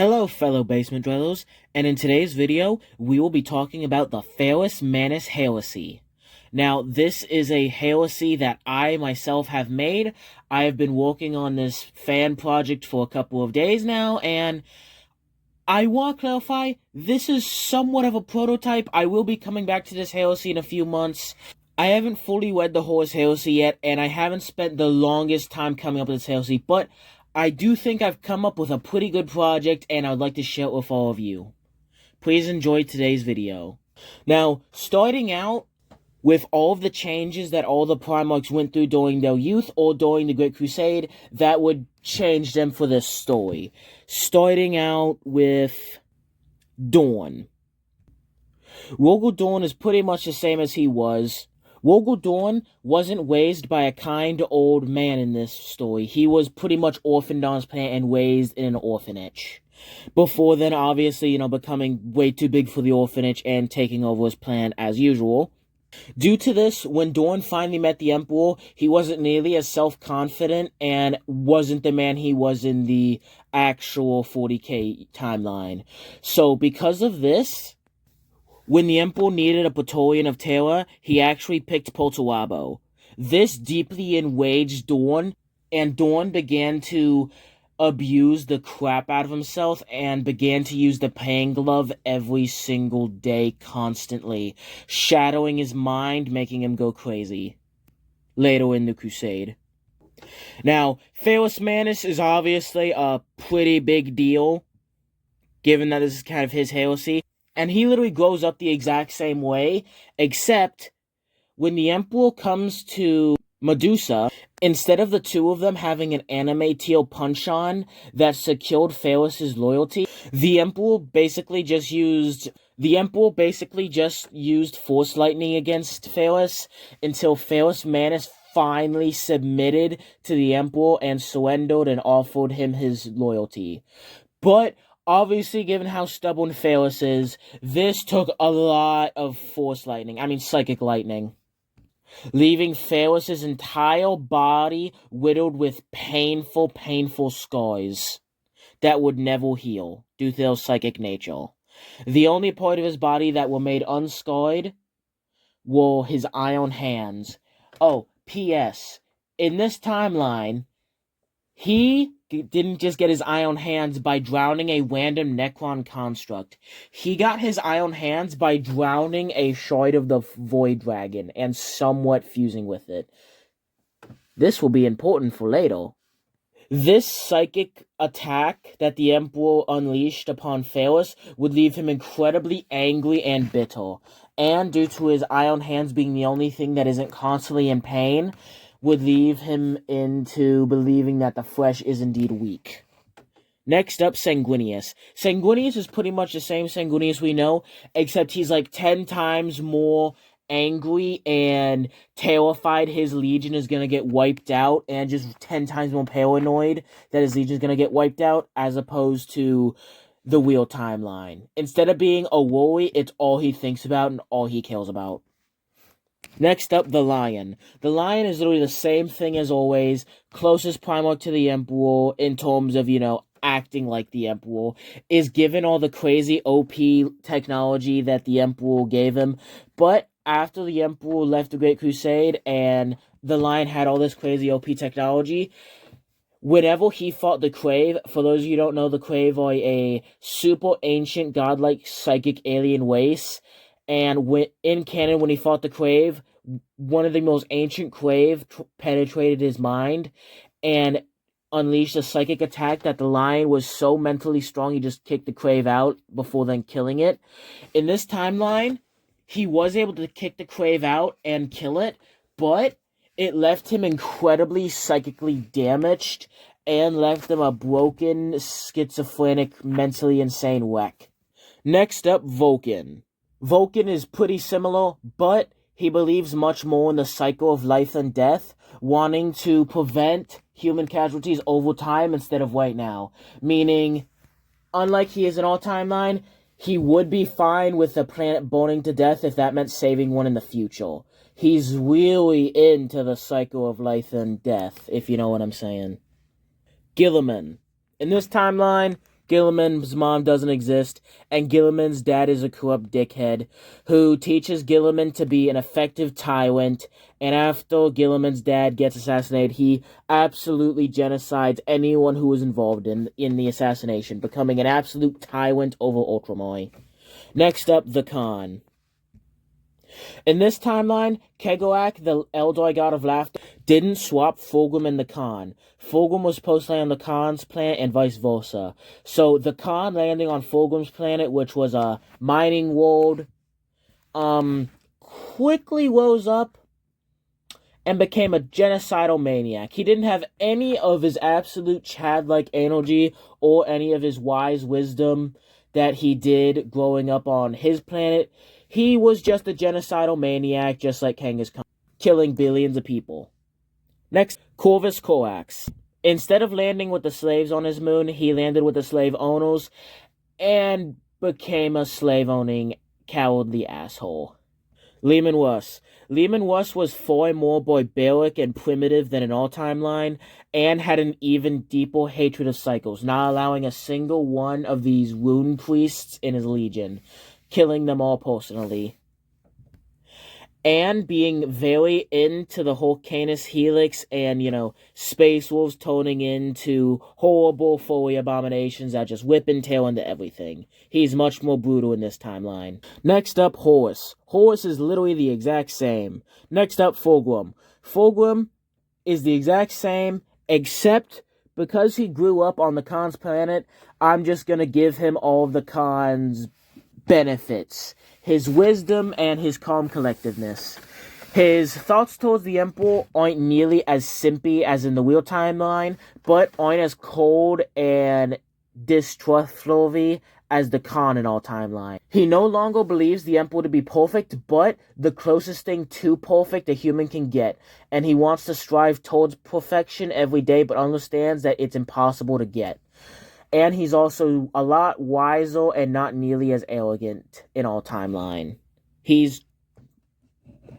Hello, fellow basement dwellers, and in today's video, we will be talking about the ferrus manus heresy. Now, this is a heresy that I myself have made. I have been working on this fan project for a couple of days now, and I want to clarify, this is somewhat of a prototype. I will be coming back to this heresy in a few months. I haven't fully read the Horus heresy yet, and I haven't spent the longest time coming up with this heresy, but I do think I've come up with a pretty good project, and I'd like to share it with all of you. Please enjoy today's video. Now, starting out with all of the changes that all the Primarchs went through during their youth or during the Great Crusade, that would change them for this story. Starting out with Dorn. Rogel Dorn is pretty much the same as he was. Rogel Dorn wasn't raised by a kind old man in this story. He was pretty much orphaned on his planet and raised in an orphanage. Before then, obviously, becoming way too big for the orphanage and taking over his planet as usual. Due to this, when Dorn finally met the Emperor, he wasn't nearly as self-confident and wasn't the man he was in the actual 40K timeline. So, because of this, when the Emperor needed a Praetorian of Terra, he actually picked Poltawabo. This deeply enraged Dorn, and Dorn began to abuse the crap out of himself and began to use the Pain Glove every single day constantly, shadowing his mind, making him go crazy. Later in the Crusade. Now, ferrus manus is obviously a pretty big deal, given that this is kind of his heresy. And he literally grows up the exact same way, except when the Emperor comes to Medusa, instead of the two of them having an anime teal punch-on that secured Ferrus's loyalty, the Emperor basically just used Force Lightning against Ferrus until ferrus manus finally submitted to the Emperor and surrendered and offered him his loyalty. But obviously, given how stubborn Ferrus is, this took a lot of psychic lightning, leaving Ferrus's entire body riddled with painful scars that would never heal due to their psychic nature. The only part of his body that were made unscarred were his iron hands. Oh, P.S. In this timeline, he didn't just get his iron hands by drowning a random Necron construct. He got his iron hands by drowning a shard of the Void Dragon and somewhat fusing with it. This will be important for later. This psychic attack that the Emperor unleashed upon Ferrus would leave him incredibly angry and bitter. And due to his iron hands being the only thing that isn't constantly in pain, would leave him into believing that the flesh is indeed weak. Next up, Sanguinius. Sanguinius is pretty much the same Sanguinius we know, except he's like 10 times more angry and terrified his legion is gonna get wiped out, and just 10 times more paranoid that his legion is gonna get wiped out, as opposed to the real timeline. Instead of being a worry, it's all he thinks about and all he cares about. Next up, the Lion. The Lion is literally the same thing as always, closest Primarch to the Emperor in terms of, acting like the Emperor, is given all the crazy OP technology that the Emperor gave him, but after the Emperor left the Great Crusade and the Lion had all this crazy OP technology, whenever he fought the Crave, for those of you who don't know, the Crave are a super ancient godlike psychic alien race. And in canon, when he fought the Crave, one of the most ancient Crave penetrated his mind and unleashed a psychic attack that the Lion was so mentally strong he just kicked the Crave out before then killing it. In this timeline, he was able to kick the Crave out and kill it, but it left him incredibly psychically damaged and left him a broken, schizophrenic, mentally insane wreck. Next up, Vulcan. Vulcan is pretty similar, but he believes much more in the cycle of life and death, wanting to prevent human casualties over time instead of right now. Meaning, unlike he is in our timeline, he would be fine with the planet burning to death if that meant saving one in the future. He's really into the cycle of life and death, if you know what I'm saying. Gilliman. In this timeline, Gilliman's mom doesn't exist, and Gilliman's dad is a corrupt dickhead who teaches Gilliman to be an effective tyrant, and after Gilliman's dad gets assassinated, he absolutely genocides anyone who was involved in the assassination, becoming an absolute tyrant over Ultramoy. Next up, the Khan. In this timeline, Kegoak, the Eldoi god of laughter, didn't swap Fulgrim and the Khan. Fulgrim was supposed to land on the Khan's planet and vice versa. So the Khan landing on Fulgrim's planet, which was a mining world, quickly rose up and became a genocidal maniac. He didn't have any of his absolute Chad-like energy or any of his wise wisdom that he did growing up on his planet. He was just a genocidal maniac, just like Genghis Khan, killing billions of people. Next, Corvus Corax. Instead of landing with the slaves on his moon, he landed with the slave owners and became a slave-owning, cowardly asshole. Leman Russ. Leman Russ was far more barbaric and primitive than in our timeline, and had an even deeper hatred of cycles, not allowing a single one of these rune priests in his legion, killing them all personally, and being very into the whole Canis Helix and, Space Wolves turning into horrible furry abominations that just whip and tail into everything. He's much more brutal in this timeline. Next up, Horus. Horus is literally the exact same. Next up, Fulgrim. Fulgrim is the exact same, except because he grew up on the Khan's planet, I'm just gonna give him all of the Khan's benefits. His wisdom and his calm collectiveness. His thoughts towards the Emperor aren't nearly as simpy as in the real timeline, but aren't as cold and distrustworthy as the Khan in our timeline. He no longer believes the Emperor to be perfect, but the closest thing to perfect a human can get, and he wants to strive towards perfection every day, but understands that it's impossible to get. And he's also a lot wiser and not nearly as arrogant in our timeline. He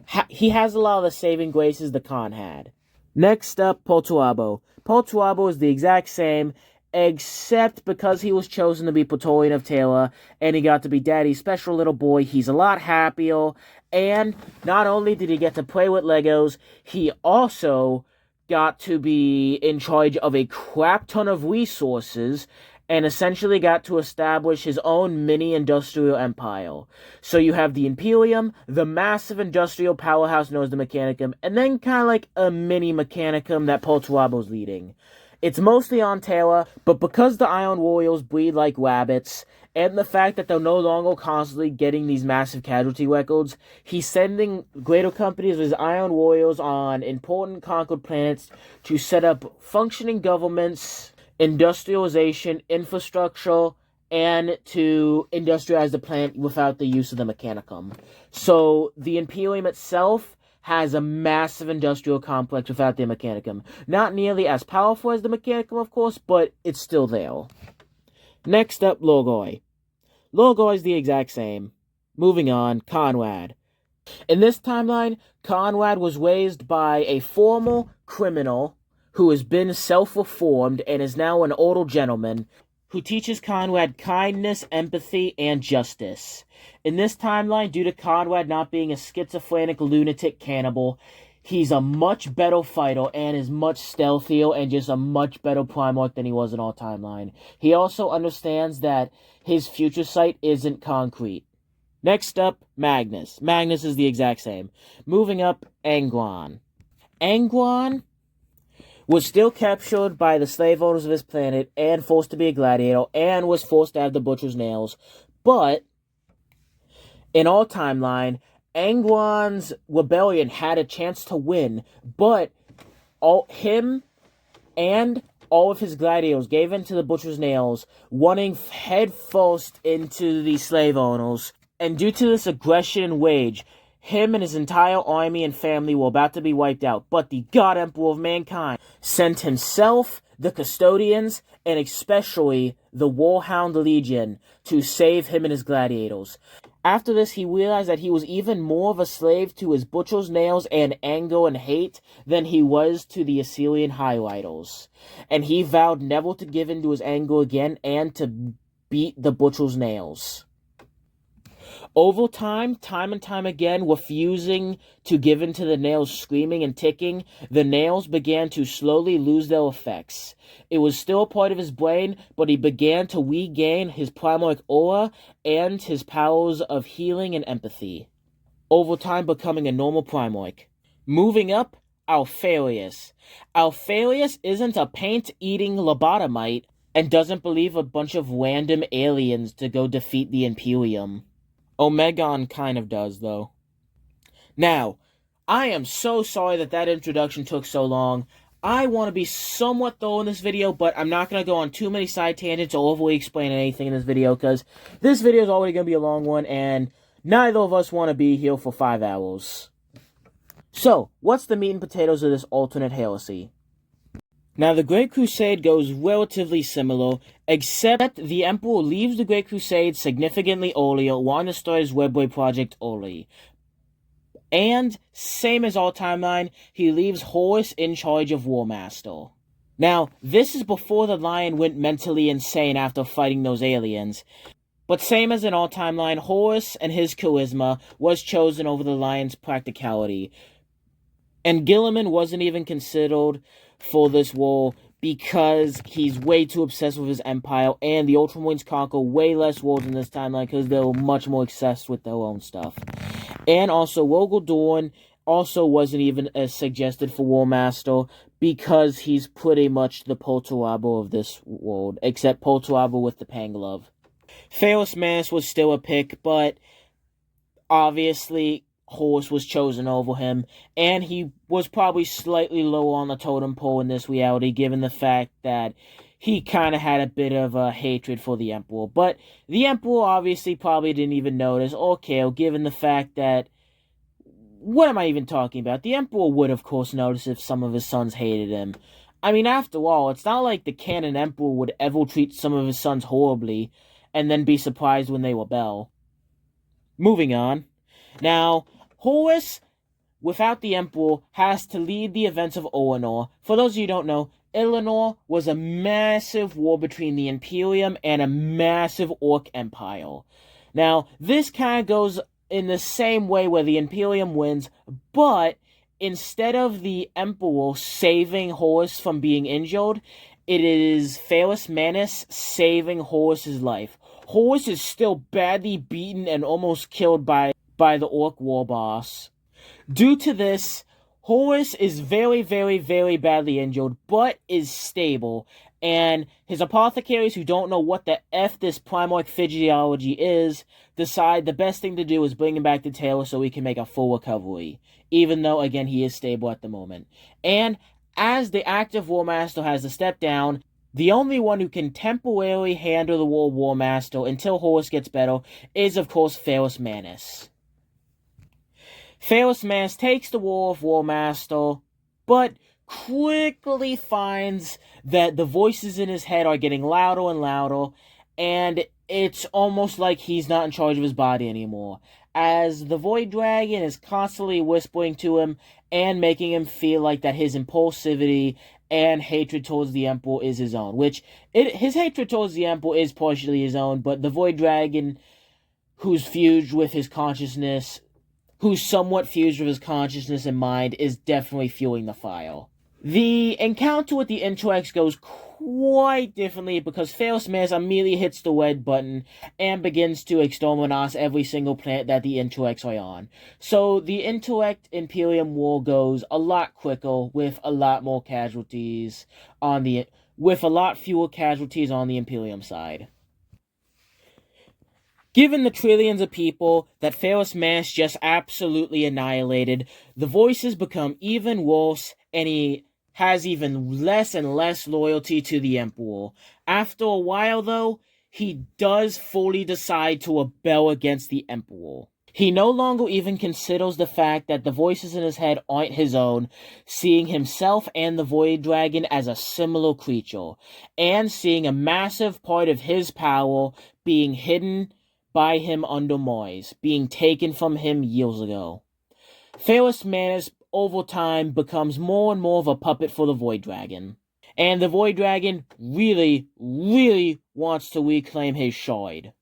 has a lot of the saving graces the Khan had. Next up, Perturabo. Perturabo is the exact same, except because he was chosen to be Praetorian of Terra, and he got to be Daddy's special little boy, he's a lot happier, and not only did he get to play with Legos, he also got to be in charge of a crap ton of resources, and essentially got to establish his own mini-industrial empire. So you have the Imperium, the massive industrial powerhouse known as the Mechanicum, and then kind of like a mini-Mechanicum that Perturabo's leading. It's mostly on Terra, but because the Iron Warriors breed like rabbits, and the fact that they're no longer constantly getting these massive casualty records, he's sending greater companies with his Iron Warriors on important conquered planets to set up functioning governments, industrialization, infrastructure, and to industrialize the planet without the use of the Mechanicum. So the Imperium itself has a massive industrial complex without the Mechanicum. Not nearly as powerful as the Mechanicum, of course, but it's still there. Next up, Lorgoi. Lorgoi is the exact same. Moving on, Conrad. In this timeline, Conrad was raised by a former criminal who has been self-reformed and is now an older gentleman who teaches Conrad kindness, empathy, and justice. In this timeline, due to Conrad not being a schizophrenic lunatic cannibal, he's a much better fighter and is much stealthier and just a much better Primarch than he was in our timeline. He also understands that his future sight isn't concrete. Next up, Magnus. Magnus is the exact same. Moving up, Angron. Angron was still captured by the slave owners of his planet and forced to be a gladiator and was forced to have the butcher's nails. But in our timeline, Angron's rebellion had a chance to win, but him and all of his gladiators gave in to the butcher's nails, running head first into the slave owners. And due to this aggression and rage, him and his entire army and family were about to be wiped out, but the God Emperor of Mankind sent himself, the Custodians, and especially the Warhound Legion to save him and his gladiators. After this, he realized that he was even more of a slave to his butcher's nails and anger and hate than he was to the Assyrian highlighters. And he vowed never to give in to his anger again and to beat the butcher's nails. Over time and time again, refusing to give in to the nails screaming and ticking, the nails began to slowly lose their effects. It was still a part of his brain, but he began to regain his primordic aura and his powers of healing and empathy, over time becoming a normal primordic. Moving up, Alpharius. Alpharius isn't a paint-eating lobotomite and doesn't believe a bunch of random aliens to go defeat the Imperium. Omegon kind of does, though. Now, I am so sorry that introduction took so long. I want to be somewhat thorough in this video, but I'm not going to go on too many side tangents or overly explain anything in this video, because this video is already going to be a long one, and neither of us want to be here for 5 hours. So, what's the meat and potatoes of this alternate heresy? Now, the Great Crusade goes relatively similar, except the Emperor leaves the Great Crusade significantly earlier, wanting to start his Webway project early. And, same as our timeline, he leaves Horus in charge of War Master. Now, this is before the Lion went mentally insane after fighting those aliens. But same as in our timeline, Horus and his charisma was chosen over the Lion's practicality. And Gilliman wasn't even considered for this role because he's way too obsessed with his empire, and the Ultramarines conquer way less worlds in this timeline because they're much more obsessed with their own stuff. And also, Rogel Dorn also wasn't even as suggested for War Master because he's pretty much the Polterabo of this world, except Polterabo with the Panglove. Ferrus Manus was still a pick, but obviously Horus was chosen over him, and he was probably slightly lower on the totem pole in this reality, given the fact that he kind of had a bit of a hatred for the Emperor. But the Emperor obviously probably didn't even notice or care, given the fact that, what am I even talking about? The Emperor would, of course, notice if some of his sons hated him. I mean, after all, it's not like the canon Emperor would ever treat some of his sons horribly, and then be surprised when they rebel. Moving on. Now, Horus, without the Emperor, has to lead the events of Eleanor. For those of you who don't know, Eleanor was a massive war between the Imperium and a massive Orc Empire. Now, this kind of goes in the same way where the Imperium wins, but instead of the Emperor saving Horus from being injured, it is Ferrus Manus saving Horus's life. Horus is still badly beaten and almost killed by the Orc war boss. Due to this, Horus is very, very, very badly injured, but is stable, and his apothecaries who don't know what the F this primordic physiology is, decide the best thing to do is bring him back to Taylor so he can make a full recovery, even though, again, he is stable at the moment. And as the active War Master has to step down, the only one who can temporarily handle the War Master until Horus gets better is, of course, Ferrus Manus. Ferrus Manus takes the role of War Master, but quickly finds that the voices in his head are getting louder and louder, and it's almost like he's not in charge of his body anymore, as the Void Dragon is constantly whispering to him and making him feel like that his impulsivity and hatred towards the Emperor is his own, his hatred towards the Emperor is partially his own, but the Void Dragon, who's somewhat fused with his consciousness and mind, is definitely fueling the fire. The encounter with the Interax goes quite differently because Ferrus Manus immediately hits the red button and begins to exterminate every single planet that the Interax are on. So the Interact Imperium War goes a lot quicker with a lot more casualties with a lot fewer casualties on the Imperium side. Given the trillions of people that Ferrus Manus just absolutely annihilated, the voices become even worse, and he has even less and less loyalty to the Emperor. After a while, though, he does fully decide to rebel against the Emperor. He no longer even considers the fact that the voices in his head aren't his own, seeing himself and the Void Dragon as a similar creature, and seeing a massive part of his power being hidden by him under Mars, being taken from him years ago. Ferrus Manus, over time, becomes more and more of a puppet for the Void Dragon. And the Void Dragon really, really wants to reclaim his shard.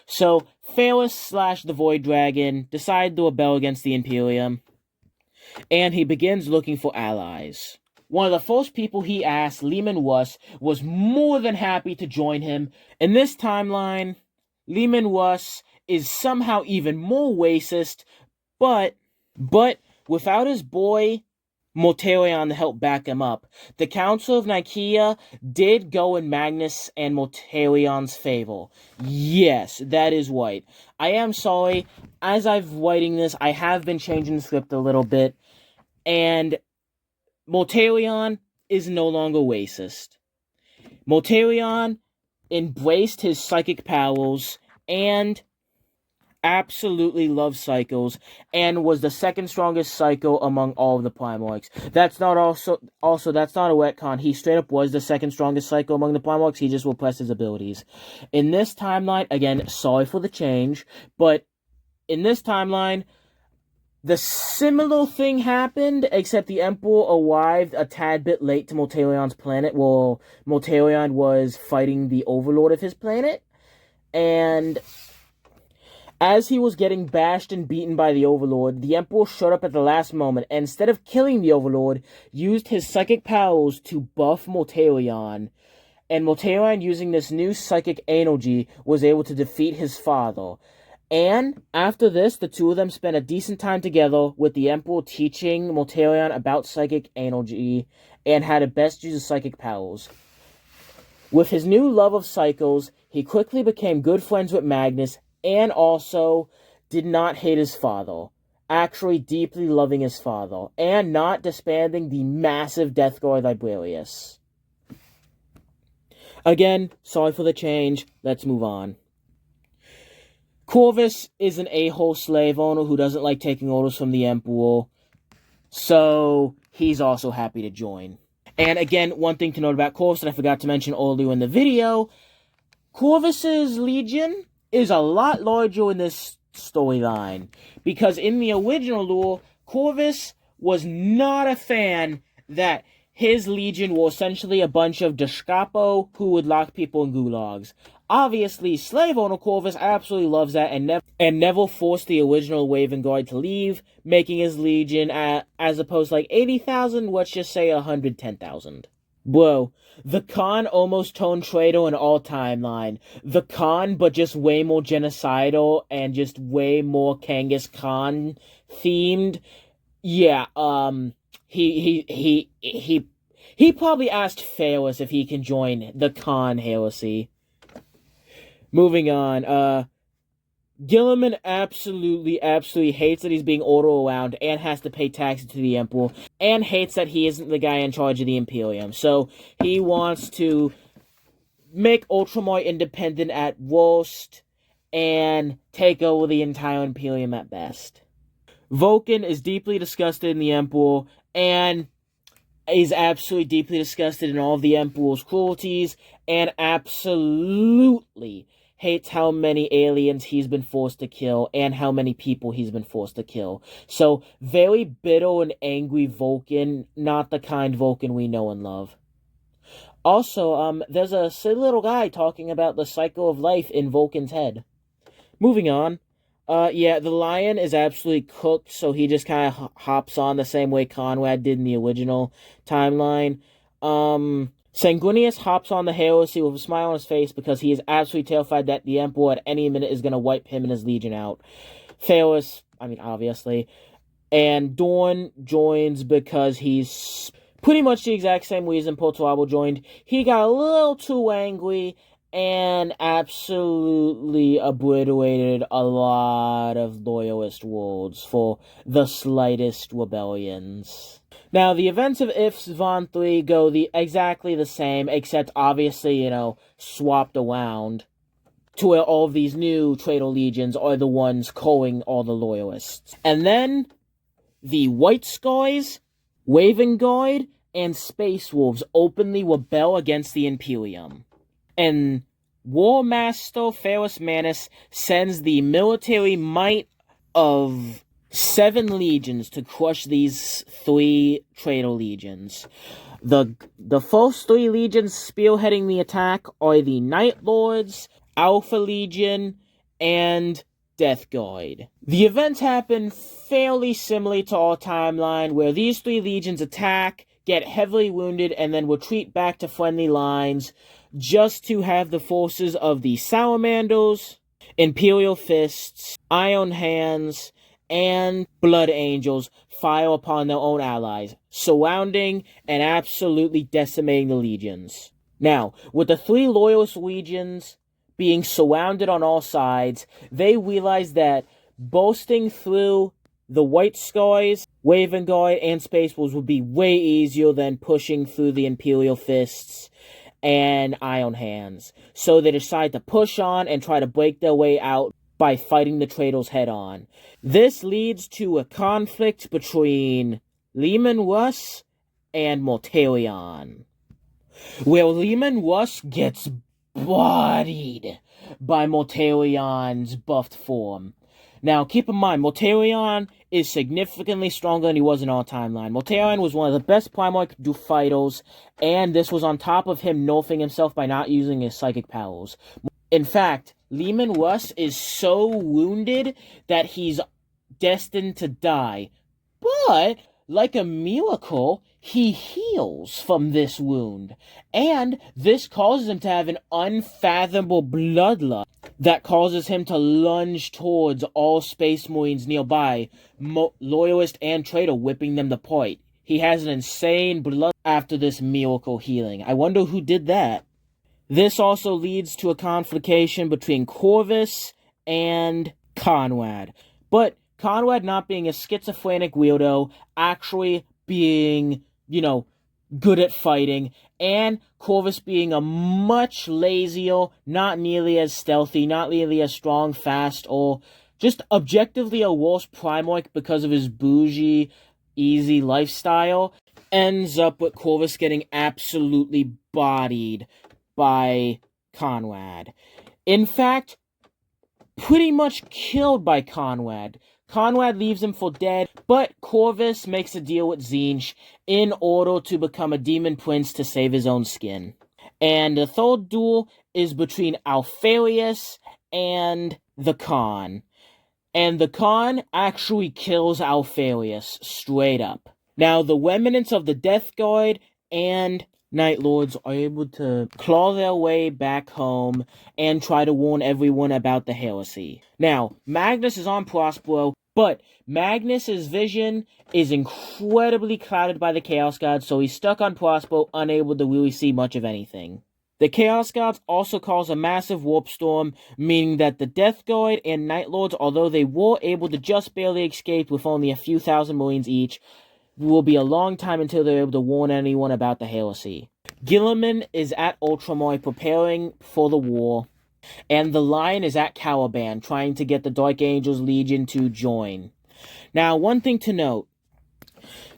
So, Ferrus / the Void Dragon decide to rebel against the Imperium, and he begins looking for allies. One of the first people he asked, Leman Russ, was more than happy to join him. In this timeline, Leman Russ is somehow even more racist, but without his boy Mortarion to help back him up, the Council of Nicaea did go in Magnus and Mortarion's favor. Yes, that is right. I am sorry, as I'm writing this, I have been changing the script a little bit, and Mortarion is no longer racist. Mortarion embraced his psychic powers and absolutely loves cycles, and was the second strongest cycle among all of the Primarchs. That's not that's not a retcon. He straight up was the second strongest cycle among the Primarchs. He just repressed his abilities. In this timeline, again, sorry for the change, but in this timeline, the similar thing happened, except the Emperor arrived a tad bit late to Mortarion's planet, while Mortarion was fighting the Overlord of his planet, and as he was getting bashed and beaten by the Overlord, the Emperor showed up at the last moment, and instead of killing the Overlord, used his psychic powers to buff Mortarion. And Mortarion, using this new psychic energy, was able to defeat his father. And after this, the two of them spent a decent time together, with the Emperor teaching Mortarion about psychic energy and how to best use his psychic powers. With his new love of cycles, he quickly became good friends with Magnus, and also did not hate his father, actually deeply loving his father, and not disbanding the massive Death Guard Librarius. Again, sorry for the change, let's move on. Corvus is an a-hole slave owner who doesn't like taking orders from the Emperor, so he's also happy to join. And again, one thing to note about Corvus that I forgot to mention earlier in the video, Corvus's legion is a lot larger in this storyline, because in the original lore, Corvus was not a fan that his legion were essentially a bunch of Descapo who would lock people in gulags. Obviously, slave owner Corvus absolutely loves that and never forced the original Raven Guard to leave, making his legion as opposed to like 80,000, let's just say 110,000. Bro, the Khan almost turned traitor in all timeline. The Khan, but just way more genocidal and just way more Kangas Khan themed. Yeah, he probably asked Ferrus if he can join the Khan heresy. Moving on, Gilliman absolutely hates that he's being ordered around and has to pay taxes to the Emperor, and hates that he isn't the guy in charge of the Imperium. So he wants to make Ultramar independent at worst and take over the entire Imperium at best. Vulcan is deeply disgusted in the Emperor and is absolutely deeply disgusted in all of the Emperor's cruelties, and absolutely hates how many aliens he's been forced to kill and how many people he's been forced to kill. So, very bitter and angry Vulcan, not the kind Vulcan we know and love. Also, there's a silly little guy talking about the cycle of life in Vulcan's head. Moving on. Yeah, the lion is absolutely cooked, so he just kind of hops on the same way Conrad did in the original timeline. Sanguinius hops on the heresy with a smile on his face because he is absolutely terrified that the Emperor at any minute is going to wipe him and his legion out. Ferrus, obviously. And Dorn joins because he's pretty much the exact same reason Pertuabo joined. He got a little too angry and absolutely obliterated a lot of loyalist worlds for the slightest rebellions. Now, the events of Ifs Von 3 go exactly the same, except obviously, swapped around to where all of these new traitor legions are the ones culling all the loyalists. And then, the White Skies, Raven Guard, and Space Wolves openly rebel against the Imperium. And War Master Ferrus Manus sends the military might of 7 legions to crush these 3 traitor legions. The first 3 legions spearheading the attack are the Night Lords, Alpha Legion, and Death Guard. The events happen fairly similarly to our timeline, where these 3 legions attack, get heavily wounded, and then retreat back to friendly lines, just to have the forces of the Salamanders, Imperial Fists, Iron Hands, and Blood Angels fire upon their own allies, surrounding and absolutely decimating the legions. Now, with the 3 Loyalist legions being surrounded on all sides, they realize that bursting through the White Skies, Raven Guard, and Space Wolves would be way easier than pushing through the Imperial Fists and Iron Hands. So they decide to push on and try to break their way out by fighting the traitors head on. This leads to a conflict between Leman Russ and Mortarion, where Leman Russ gets bodied by Mortarion's buffed form. Now, keep in mind, Mortarion is significantly stronger than he was in our timeline. Mortarion was one of the best Primarch fighters, and this was on top of him nerfing himself by not using his psychic powers. In fact, Leman Russ is so wounded that he's destined to die. But, like a miracle, he heals from this wound. And this causes him to have an unfathomable bloodlust that causes him to lunge towards all Space Marines nearby, Loyalist and traitor, whipping them to point. He has an insane blood after this miracle healing. I wonder who did that. This also leads to a confrontation between Corvus and Conrad. But Conrad not being a schizophrenic weirdo, actually being, good at fighting, and Corvus being a much lazier, not nearly as stealthy, not nearly as strong, fast, or just objectively a worse Primarch because of his bougie, easy lifestyle, ends up with Corvus getting absolutely bodied by Conrad. In fact, pretty much killed by Conrad. Conrad leaves him for dead, but Corvus makes a deal with Tzeentch in order to become a demon prince to save his own skin. And the third duel is between Alfarius and the Khan. And the Khan actually kills Alfarius straight up. Now, the remnants of the Death Guard and Night Lords are able to claw their way back home and try to warn everyone about the heresy. Now, Magnus is on Prospero, but Magnus's vision is incredibly clouded by the Chaos Gods, so he's stuck on Prospero, unable to really see much of anything. The Chaos Gods also cause a massive warp storm, meaning that the Death Guard and Night Lords, although they were able to just barely escape with only a few thousand Marines each, will be a long time until they're able to warn anyone about the heresy. Gilliman is at Ultramar preparing for the war, and the Lion is at Caliban trying to get the Dark Angels Legion to join. Now, one thing to note.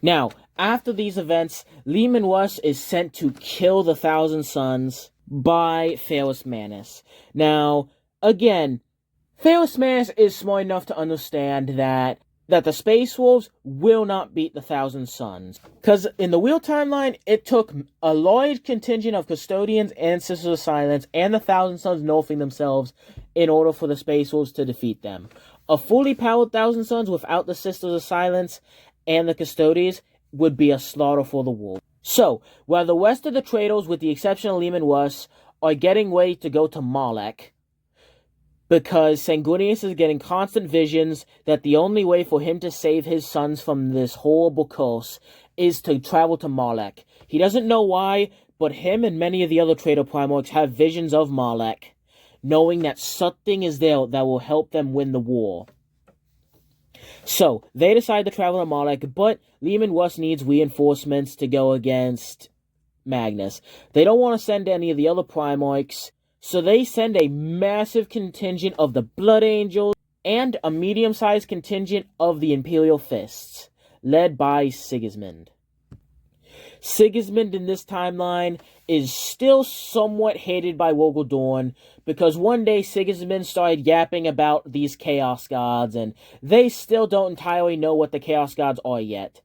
Now, after these events, Leman Russ is sent to kill the Thousand Sons by Ferrus Manus. Now, again, Ferrus Manus is smart enough to understand that the Space Wolves will not beat the Thousand Sons. Because in the real timeline, it took a large contingent of Custodians and Sisters of Silence and the Thousand Sons nerfing themselves in order for the Space Wolves to defeat them. A fully powered Thousand Sons without the Sisters of Silence and the Custodians would be a slaughter for the wolves. So, while the rest of the traitors, with the exception of Leman Russ, are getting ready to go to Malek, because Sanguinius is getting constant visions that the only way for him to save his sons from this horrible curse is to travel to Malek. He doesn't know why, but him and many of the other traitor Primarchs have visions of Malek, knowing that something is there that will help them win the war. So, they decide to travel to Malek, but Leman Russ needs reinforcements to go against Magnus. They don't want to send any of the other Primarchs, so they send a massive contingent of the Blood Angels and a medium-sized contingent of the Imperial Fists, led by Sigismund. Sigismund in this timeline is still somewhat hated by Wogeldorn because one day Sigismund started yapping about these Chaos Gods, and they still don't entirely know what the Chaos Gods are yet.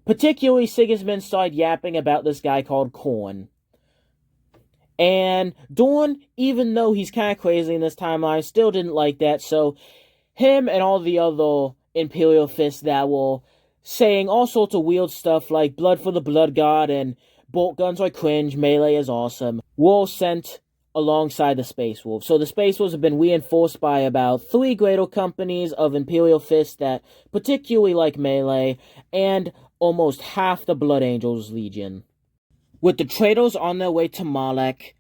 Particularly, Sigismund started yapping about this guy called Khorne. And Dorn, even though he's kind of crazy in this timeline, still didn't like that, so him and all the other Imperial Fists that were saying all sorts of weird stuff like blood for the blood god and bolt guns are cringe, melee is awesome, were sent alongside the Space Wolves. So the Space Wolves have been reinforced by about 3 greater companies of Imperial Fists that particularly like melee, and almost half the Blood Angels Legion. With the traitors on their way to Malek,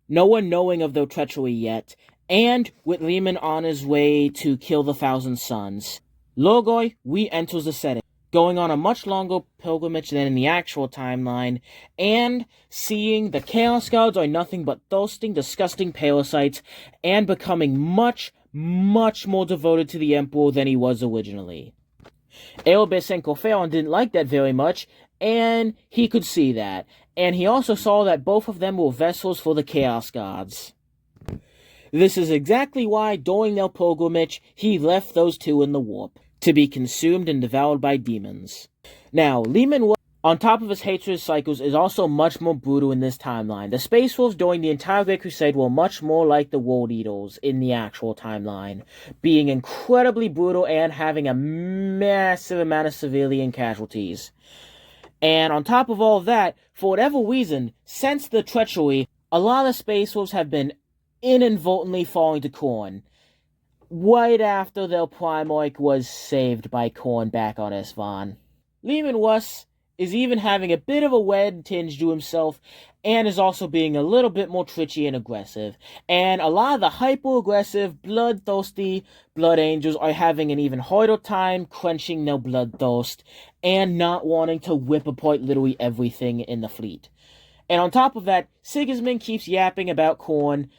no one knowing of their treachery yet, and with Lehman on his way to kill the Thousand Sons, Lorgoy re-enters the setting, going on a much longer pilgrimage than in the actual timeline, and seeing the Chaos Gods are nothing but thirsting, disgusting parasites, and becoming much, much more devoted to the Emperor than he was originally. Erebus and Corferon didn't like that very much, and he could see that, and he also saw that both of them were vessels for the Chaos Gods. This is exactly why, during their pilgrimage, he left those two in the warp, to be consumed and devoured by demons. Now, Lehman, on top of his hatred of cycles, is also much more brutal in this timeline. The Space Wolves during the entire Great Crusade were much more like the World Eaters in the actual timeline, being incredibly brutal and having a massive amount of civilian casualties. And on top of all of that, for whatever reason, since the treachery, a lot of Space Wolves have been inadvertently falling to Khorne, right after their Primarch was saved by Khorne back on Isvan. Lehman Russ is even having a bit of a red tinge to himself, and is also being a little bit more twitchy and aggressive. And a lot of the hyper-aggressive, bloodthirsty Blood Angels are having an even harder time quenching their bloodthirst, and not wanting to rip apart literally everything in the fleet. And on top of that, Sigismund keeps yapping about Khorne.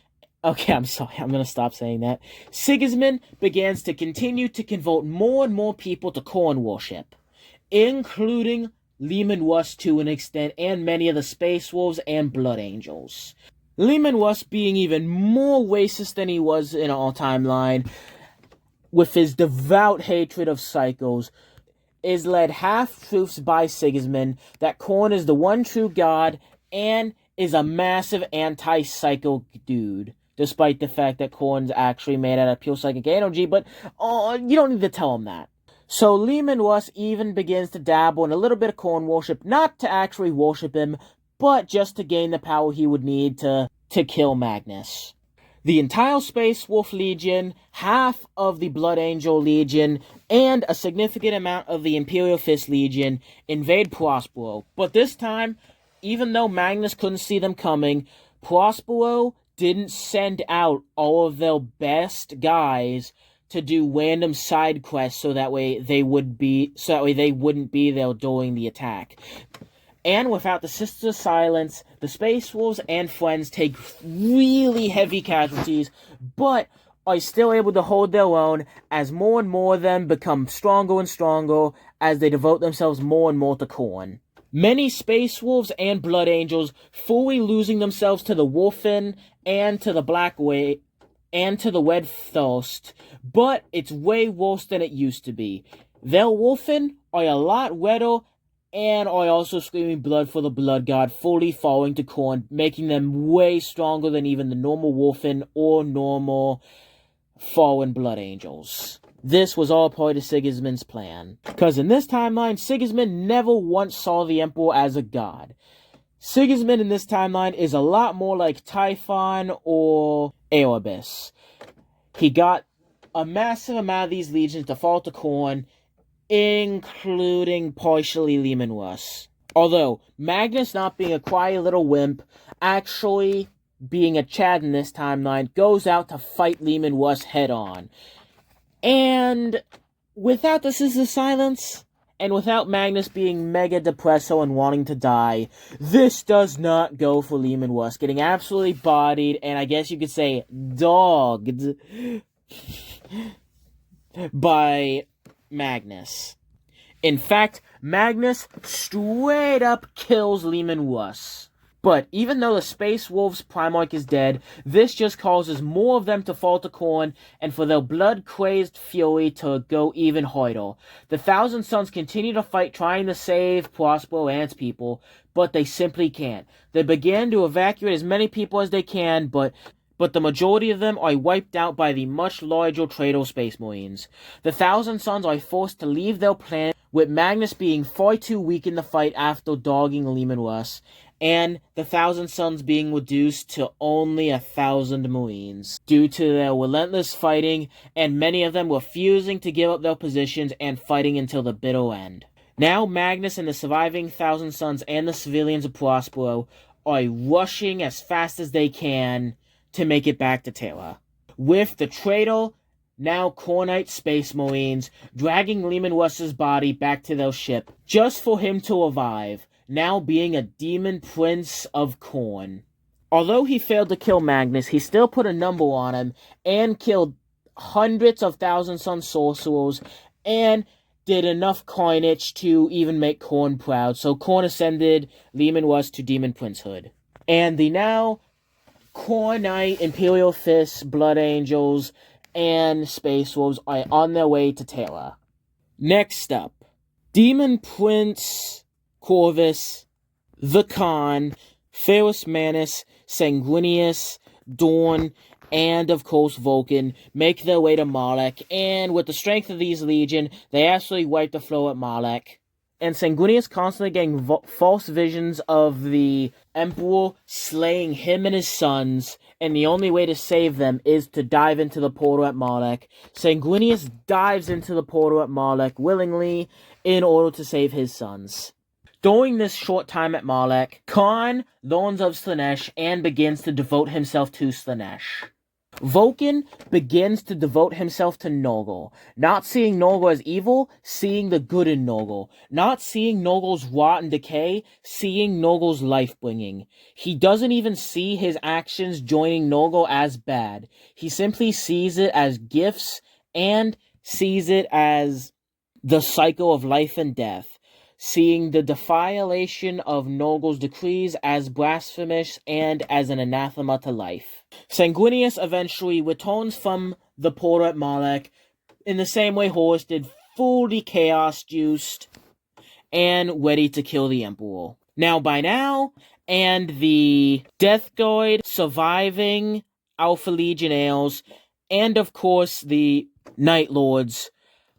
Okay, I'm sorry, I'm gonna stop saying that. Sigismund begins to continue to convert more and more people to Khorne worship, including Lehman Russ to an extent, and many of the Space Wolves and Blood Angels. Lehman Russ being even more racist than he was in our timeline, with his devout hatred of psychos, is led half-truths by Sigismund that Khorne is the one true god, and is a massive anti-psycho dude. Despite the fact that Khorne's actually made out of pure psychic energy, but you don't need to tell him that. So Lehman Russ even begins to dabble in a little bit of Khorne worship, not to actually worship him, but just to gain the power he would need to kill Magnus. The entire Space Wolf Legion, half of the Blood Angel Legion, and a significant amount of the Imperial Fist Legion invade Prospero. But this time, even though Magnus couldn't see them coming, Prospero didn't send out all of their best guys to do random side quests so that way they wouldn't be there during the attack. And without the Sisters of Silence, the Space Wolves and friends take really heavy casualties, but are still able to hold their own as more and more of them become stronger and stronger as they devote themselves more and more to Khorne. Many Space Wolves and Blood Angels fully losing themselves to the Wolfen and to the Black Way and to the Red Thirst, but it's way worse than it used to be. Their Wolfen are a lot redder and are also screaming blood for the Blood God, fully falling to Khorne, making them way stronger than even the normal Wolfen or normal fallen Blood Angels. This was all part of Sigismund's plan, because in this timeline, Sigismund never once saw the Emperor as a god. Sigismund in this timeline is a lot more like Typhon or Erebus. He got a massive amount of these legions to fall to Khorne, including partially Lehman Russ. Although, Magnus, not being a quiet little wimp, actually being a Chad in this timeline, goes out to fight Lehman Russ head on. And without the Sisters of Silence, and without Magnus being mega depresso and wanting to die, this does not go for Lehman Russ, getting absolutely bodied, and I guess you could say dogged, by Magnus. In fact, Magnus straight up kills Leman Russ. But even though the Space Wolves Primarch is dead, this just causes more of them to fall to Khorne, and for their blood-crazed fury to go even harder. The Thousand Sons continue to fight, trying to save Prospero and its people, but they simply can't. They begin to evacuate as many people as they can, but the majority of them are wiped out by the much larger Traitor Space Marines. The Thousand Sons are forced to leave their planet, with Magnus being far too weak in the fight after dogging Leman Russ, and the Thousand Sons being reduced to only 1,000 Marines, due to their relentless fighting, and many of them refusing to give up their positions and fighting until the bitter end. Now Magnus and the surviving Thousand Sons and the civilians of Prospero are rushing as fast as they can to make it back to Terra, with the traitor, now Khornite Space Marines, dragging Leman Russ's body back to their ship, just for him to revive, now being a demon prince of Khorne. Although he failed to kill Magnus, he still put a number on him, and killed hundreds of Thousand Son sorcerers, and did enough carnage to even make Khorne proud, so Khorne ascended Leman Russ to demon princehood. And the now Khornite, Imperial Fists, Blood Angels, and Space Wolves are on their way to Terra. Next up, Demon Prince Corvus, the Khan, ferrus, Manus, Sanguinius, Dorn, and of course Vulcan make their way to Malek, and with the strength of these legion, they actually wipe the floor at Malek. And Sanguinius constantly getting false visions of the Emperor slaying him and his sons, and the only way to save them is to dive into the portal at Malek. Sanguinius dives into the portal at Malek willingly in order to save his sons. During this short time at Malek, Khan learns of Slaanesh and begins to devote himself to Slaanesh. Vulcan begins to devote himself to Nurgle, not seeing Nurgle as evil, seeing the good in Nurgle, not seeing Nurgle's rot and decay, seeing Nurgle's life-bringing. He doesn't even see his actions joining Nurgle as bad. He simply sees it as gifts and sees it as the cycle of life and death, seeing the defilation of Nurgle's decrees as blasphemous and as an anathema to life. Sanguinius eventually returns from the portal at Malek in the same way Horus did, fully chaos-juiced and ready to kill the Emperor. Now, by now, and the Death Guard surviving Alpha Legionnaires, and of course the Night Lords,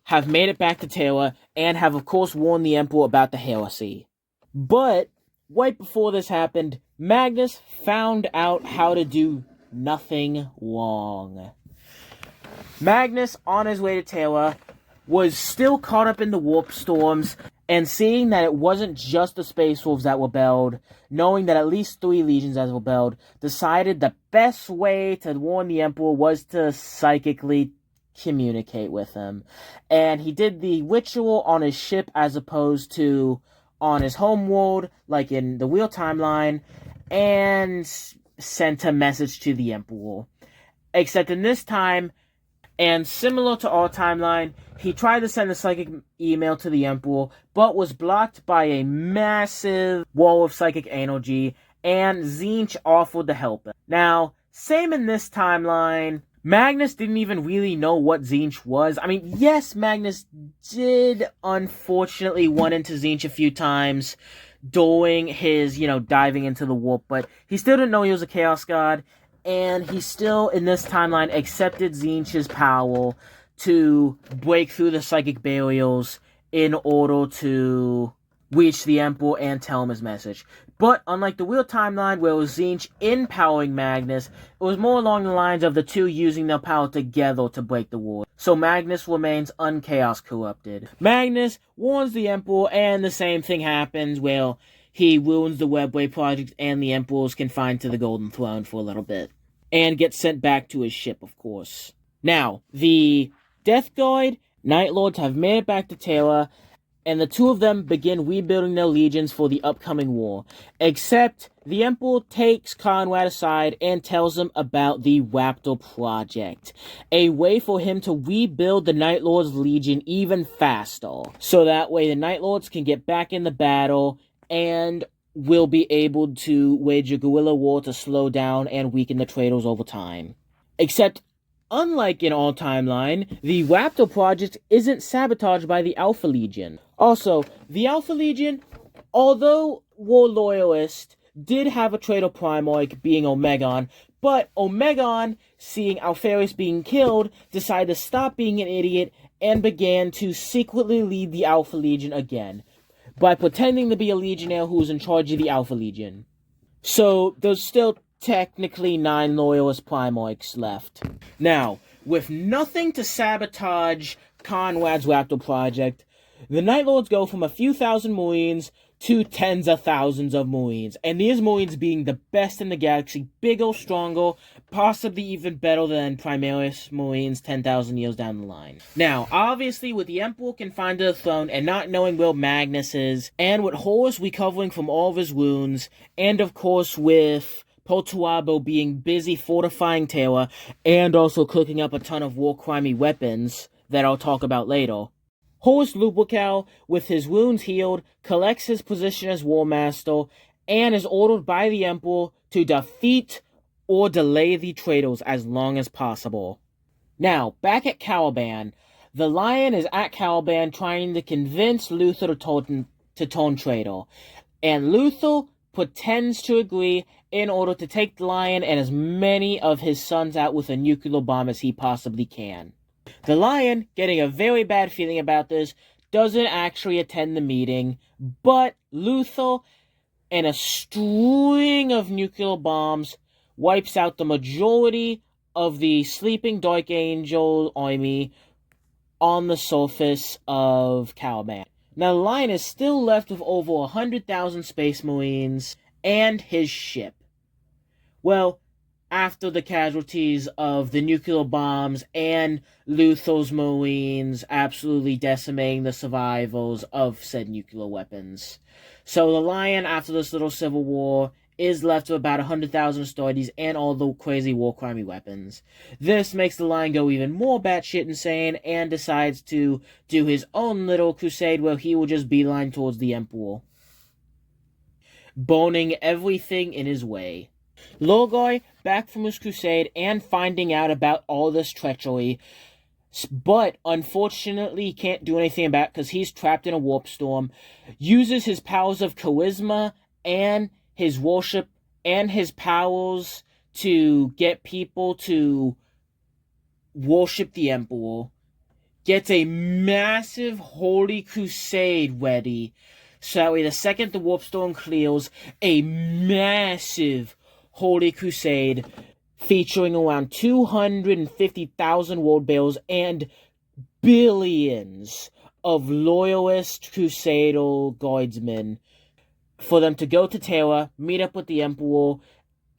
have made it back to Terra, and have of course warned the Emperor about the heresy. But, right before this happened, Magnus found out how to do nothing wrong. Magnus, on his way to Terra, was still caught up in the warp storms, and seeing that it wasn't just the Space Wolves that rebelled, knowing that at least 3 legions had rebelled, decided the best way to warn the Emperor was to psychically communicate with him. And he did the ritual on his ship as opposed to on his homeworld, like in the real timeline, and sent a message to the Emperor. Except in this time, and similar to our timeline, he tried to send a psychic email to the Emperor, but was blocked by a massive wall of psychic energy, and Tzeentch offered to help him. Now, same in this timeline, Magnus didn't even really know what Tzeentch was. I mean, yes, Magnus did unfortunately run into Tzeentch a few times during his, diving into the warp, but he still didn't know he was a Chaos God, and he still, in this timeline, accepted Tzeentch's power to break through the psychic barriers in order to reach the Emperor and tell him his message. But unlike the real timeline where it was Tzeentch empowering Magnus, it was more along the lines of the two using their power together to break the ward. So Magnus remains unchaos corrupted. Magnus warns the Emperor, and the same thing happens where he ruins the Webway project and the Emperor is confined to the Golden Throne for a little bit. And gets sent back to his ship, of course. Now, the Death Guard Night Lords have made it back to Terra, and the two of them begin rebuilding their legions for the upcoming war. Except the Emperor takes Conrad aside and tells him about the Raptor Project, a way for him to rebuild the Night Lord's legion even faster, so that way the Night Lords can get back in the battle and will be able to wage a guerrilla war to slow down and weaken the Traitors over time. Except, unlike in our timeline, the Raptor Project isn't sabotaged by the Alpha Legion. Also, the Alpha Legion, although war loyalist, did have a traitor Primarch being Omegon, but Omegon, seeing Alferus being killed, decided to stop being an idiot and began to secretly lead the Alpha Legion again, by pretending to be a legionnaire who was in charge of the Alpha Legion. So, there's still technically 9 loyalist Primarchs left. Now, with nothing to sabotage Conrad's Raptor Project, the Night Lords go from a few thousand Marines to tens of thousands of Marines, and these Marines being the best in the galaxy, bigger, stronger, possibly even better than Primaris Marines 10,000 years down the line. Now, obviously, with the Emperor confined to the throne and not knowing where Magnus is, and with Horus recovering from all of his wounds, and of course with Potuabo being busy fortifying Terra, and also cooking up a ton of war-crimey weapons that I'll talk about later, Horus Lupercal, with his wounds healed, collects his position as War Master, and is ordered by the Emperor to defeat or delay the Traitors as long as possible. Now, back at Caliban, the Lion is at Caliban trying to convince Luther to turn traitor, and Luther pretends to agree in order to take the Lion and as many of his sons out with a nuclear bomb as he possibly can. The Lion, getting a very bad feeling about this, doesn't actually attend the meeting, but Luther, and a string of nuclear bombs, wipes out the majority of the sleeping Dark Angel army on the surface of Caliban. Now, the Lion is still left with over 100,000 Space Marines and his ship. Well, after the casualties of the nuclear bombs and Luther's Marines absolutely decimating the survivors of said nuclear weapons. So the Lion, after this little civil war, is left with about 100,000 Astartes and all the crazy war-crimey weapons. This makes the Lion go even more batshit insane and decides to do his own little crusade where he will just beeline towards the Emperor, burning everything in his way. Lorgai, back from his crusade and finding out about all this treachery, but unfortunately he can't do anything about it because he's trapped in a warp storm, uses his powers of charisma and his worship and his powers to get people to worship the Emperor, gets a massive holy crusade ready, so that way the second the warp storm clears, a massive Holy Crusade featuring around 250,000 world bearers and billions of loyalist Crusader guardsmen for them to go to Terra, meet up with the Emperor,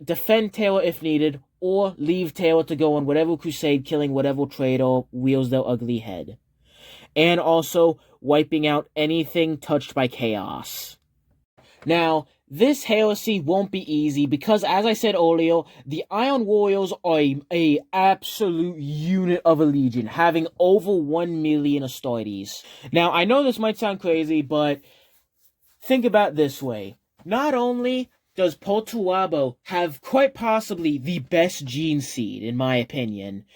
defend Terra if needed, or leave Terra to go on whatever crusade, killing whatever traitor wields their ugly head. And also wiping out anything touched by chaos. Now, this heresy won't be easy because, as I said earlier, the Iron Warriors are a absolute unit of a legion, having over 1 million Astartes. Now, I know this might sound crazy, but think about it this way. Not only does Potuabo have quite possibly the best gene seed, in my opinion,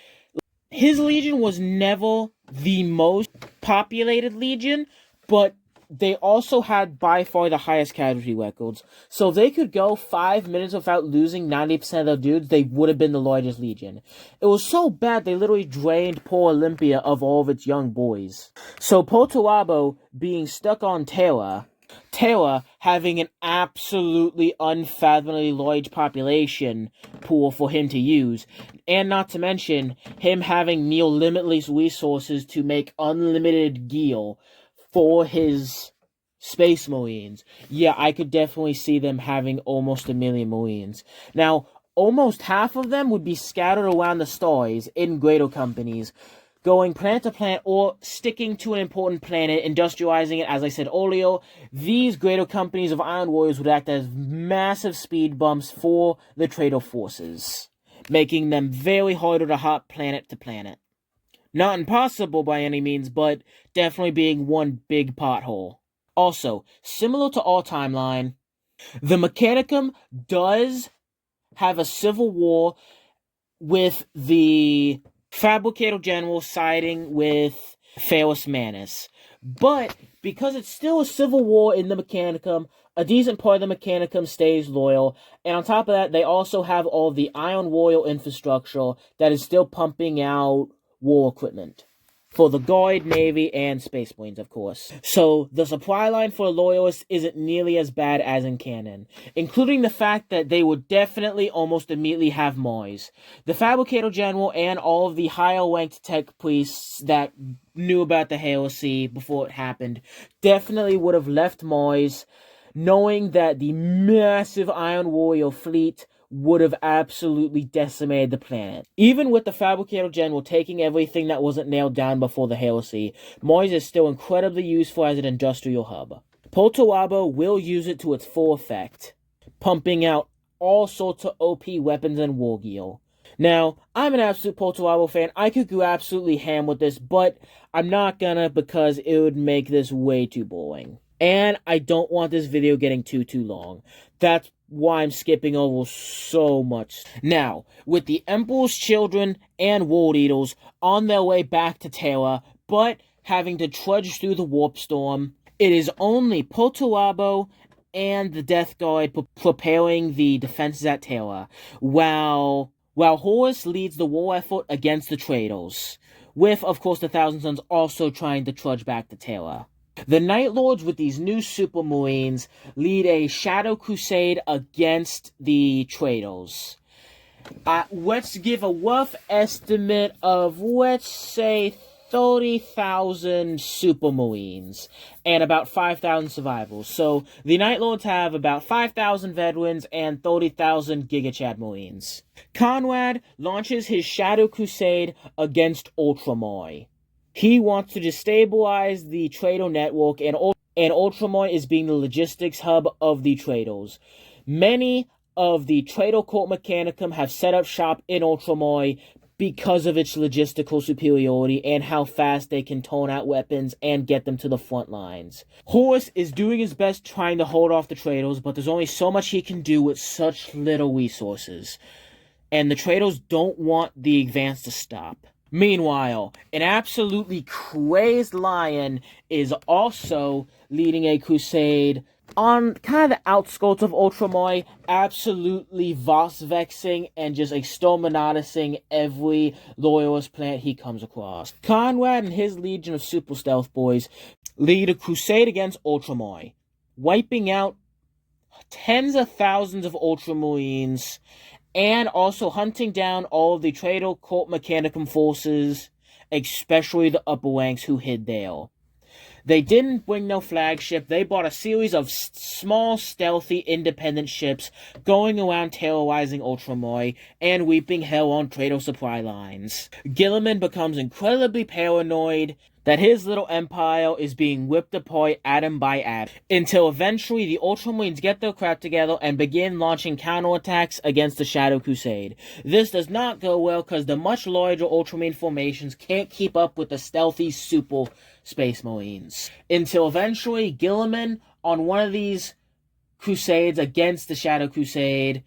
his legion was never the most populated legion, but they also had by far the highest casualty records. So if they could go 5 minutes without losing 90% of their dudes, they would have been the largest legion. It was so bad they literally drained poor Olympia of all of its young boys. So Potuabo being stuck on Terra having an absolutely unfathomably large population pool for him to use, and not to mention him having near limitless resources to make unlimited gear for his Space Marines. Yeah, I could definitely see them having almost 1 million Marines. Now, almost half of them would be scattered around the stars in greater companies, going planet to planet or sticking to an important planet, industrializing it, as I said earlier. These greater companies of Iron Warriors would act as massive speed bumps for the traitor forces, making them very harder to hop planet to planet. Not impossible by any means, but definitely being one big pothole. Also, similar to our timeline, the Mechanicum does have a civil war with the Fabricator General siding with ferrus manus. But because it's still a civil war in the Mechanicum, a decent part of the Mechanicum stays loyal. And on top of that, they also have all the Iron Warrior infrastructure that is still pumping out war equipment for the Guard, Navy, and Space Marines, of course. So the supply line for the Loyalists isn't nearly as bad as in canon, including the fact that they would definitely almost immediately have Mars. The Fabricator General and all of the higher-ranked tech priests that knew about the heresy before it happened definitely would have left Mars, knowing that the massive Iron Warrior fleet would have absolutely decimated the planet. Even with the Fabricator General taking everything that wasn't nailed down before the heresy, Mars is still incredibly useful as an industrial hub. Poltawabo will use it to its full effect, pumping out all sorts of OP weapons and war gear. Now, I'm an absolute Poltawabo fan. I could go absolutely ham with this, but I'm not gonna because it would make this way too boring. And I don't want this video getting too long. That's why I'm skipping over so much. Now, with the Emperor's children and World Eaters on their way back to Terra, but having to trudge through the warp storm, it is only Poltawabo and the Death Guard preparing the defenses at Terra, while Horus leads the war effort against the traitors, with, of course, the Thousand Sons also trying to trudge back to Terra. The Night Lords with these new Super Marines lead a shadow crusade against the traitors. Let's give a rough estimate of, let's say, 30,000 Super Marines and about 5,000 survivors. So the Night Lords have about 5,000 veterans and 30,000 Giga Chad Marines. Conrad launches his shadow crusade against Ultramar. He wants to destabilize the traitor network, and Ultramar is being the logistics hub of the traitors. Many of the traitor Court Mechanicum have set up shop in Ultramar because of its logistical superiority and how fast they can tone out weapons and get them to the front lines. Horus is doing his best trying to hold off the traitors, but there's only so much he can do with such little resources. And the traitors don't want the advance to stop. Meanwhile, an absolutely crazed Lion is also leading a crusade on kind of the outskirts of Ultramar, absolutely vexing and just exterminating every loyalist planet he comes across. Conrad and his legion of super stealth boys lead a crusade against Ultramar, wiping out tens of thousands of Ultramarines, and also hunting down all of the traitor Court Mechanicum forces, especially the upper ranks who hid there. They didn't bring no flagship. They bought a series of small, stealthy, independent ships going around terrorizing Ultramar and reaping hell on traitor supply lines. Gilliman becomes incredibly paranoid that his little empire is being ripped apart atom by atom, until eventually the Ultramarines get their crap together and begin launching counterattacks against the Shadow Crusade. This does not go well because the much larger Ultramarine formations can't keep up with the stealthy super Space Marines. Until eventually Gilliman, on one of these crusades against the Shadow Crusade,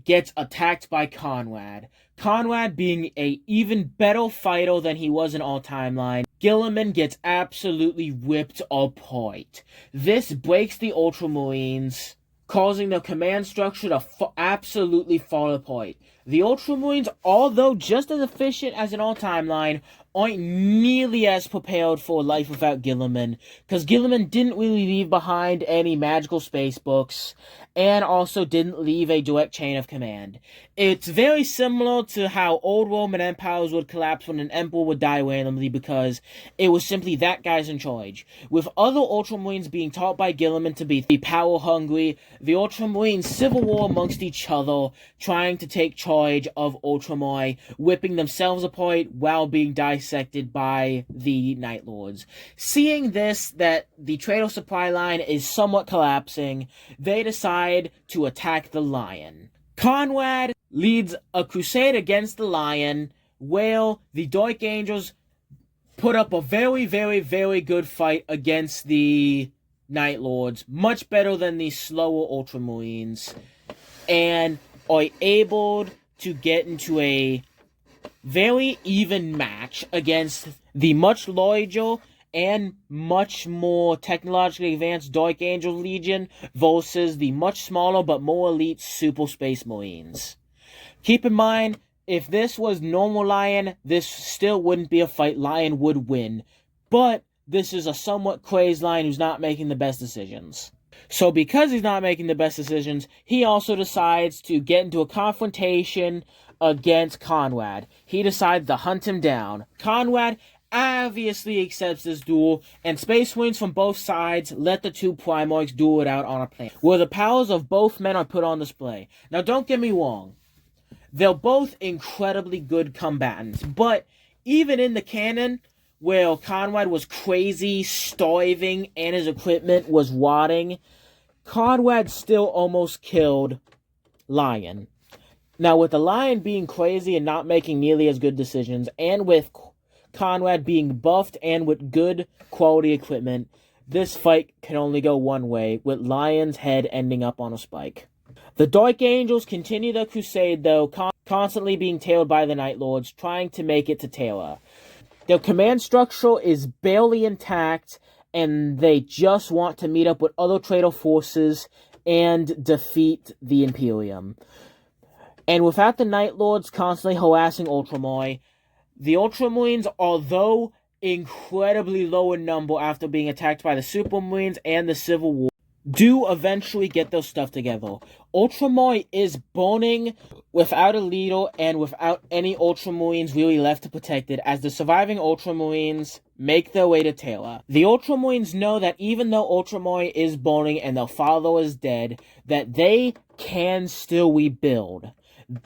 gets attacked by Conrad. Conrad being a even better fighter than he was in our timeline, Gilliman gets absolutely ripped apart. This breaks the Ultramarines, causing the command structure to absolutely fall apart. The Ultramarines, although just as efficient as in our timeline, aren't nearly as prepared for life without Gilliman, because Gilliman didn't really leave behind any magical space books, and also didn't leave a direct chain of command. It's very similar to how old Roman empires would collapse when an emperor would die randomly, because it was simply that guy's in charge. With other Ultramarines being taught by Gilliman to be power-hungry, the Ultramarines civil war amongst each other, trying to take charge charge of Ultramoi, whipping themselves apart while being dissected by the Night Lords. Seeing this, that the Trader supply line is somewhat collapsing, they decide to attack the Lion. Conrad leads a crusade against the Lion, where the Dark Angels put up a very, very, very good fight against the Night Lords, much better than the slower Ultramarines, and are able to get into a very even match against the much larger and much more technologically advanced Dark Angel Legion versus the much smaller but more elite Super Space Marines. Keep in mind, if this was normal Lion, this still wouldn't be a fight. Lion would win. But this is a somewhat crazed Lion who's not making the best decisions. So because he's not making the best decisions, he also decides to get into a confrontation against Conrad. He decides to hunt him down. Conrad obviously accepts this duel, and Space Marines from both sides let the two Primarchs duel it out on a planet, where the powers of both men are put on display. Now don't get me wrong, they're both incredibly good combatants, but even in the canon, where Conrad was crazy, starving, and his equipment was rotting, Conrad still almost killed Lion. Now, with the Lion being crazy and not making nearly as good decisions, and with Conrad being buffed and with good quality equipment, this fight can only go one way, with Lion's head ending up on a spike. The Dark Angels continue their crusade, though, constantly being tailed by the Night Lords, trying to make it to Terra. Their command structure is barely intact, and they just want to meet up with other traitor forces and defeat the Imperium. And without the Night Lords constantly harassing Ultramoi, the Ultramarines, although incredibly low in number after being attacked by the Supermarines and the Civil War, do eventually get their stuff together. Ultramoi is burning without a leader and without any Ultramarines really left to protect it, as the surviving Ultramarines make their way to Terra. The Ultramarines know that even though Ultramoi is burning and their father is dead, that they can still rebuild.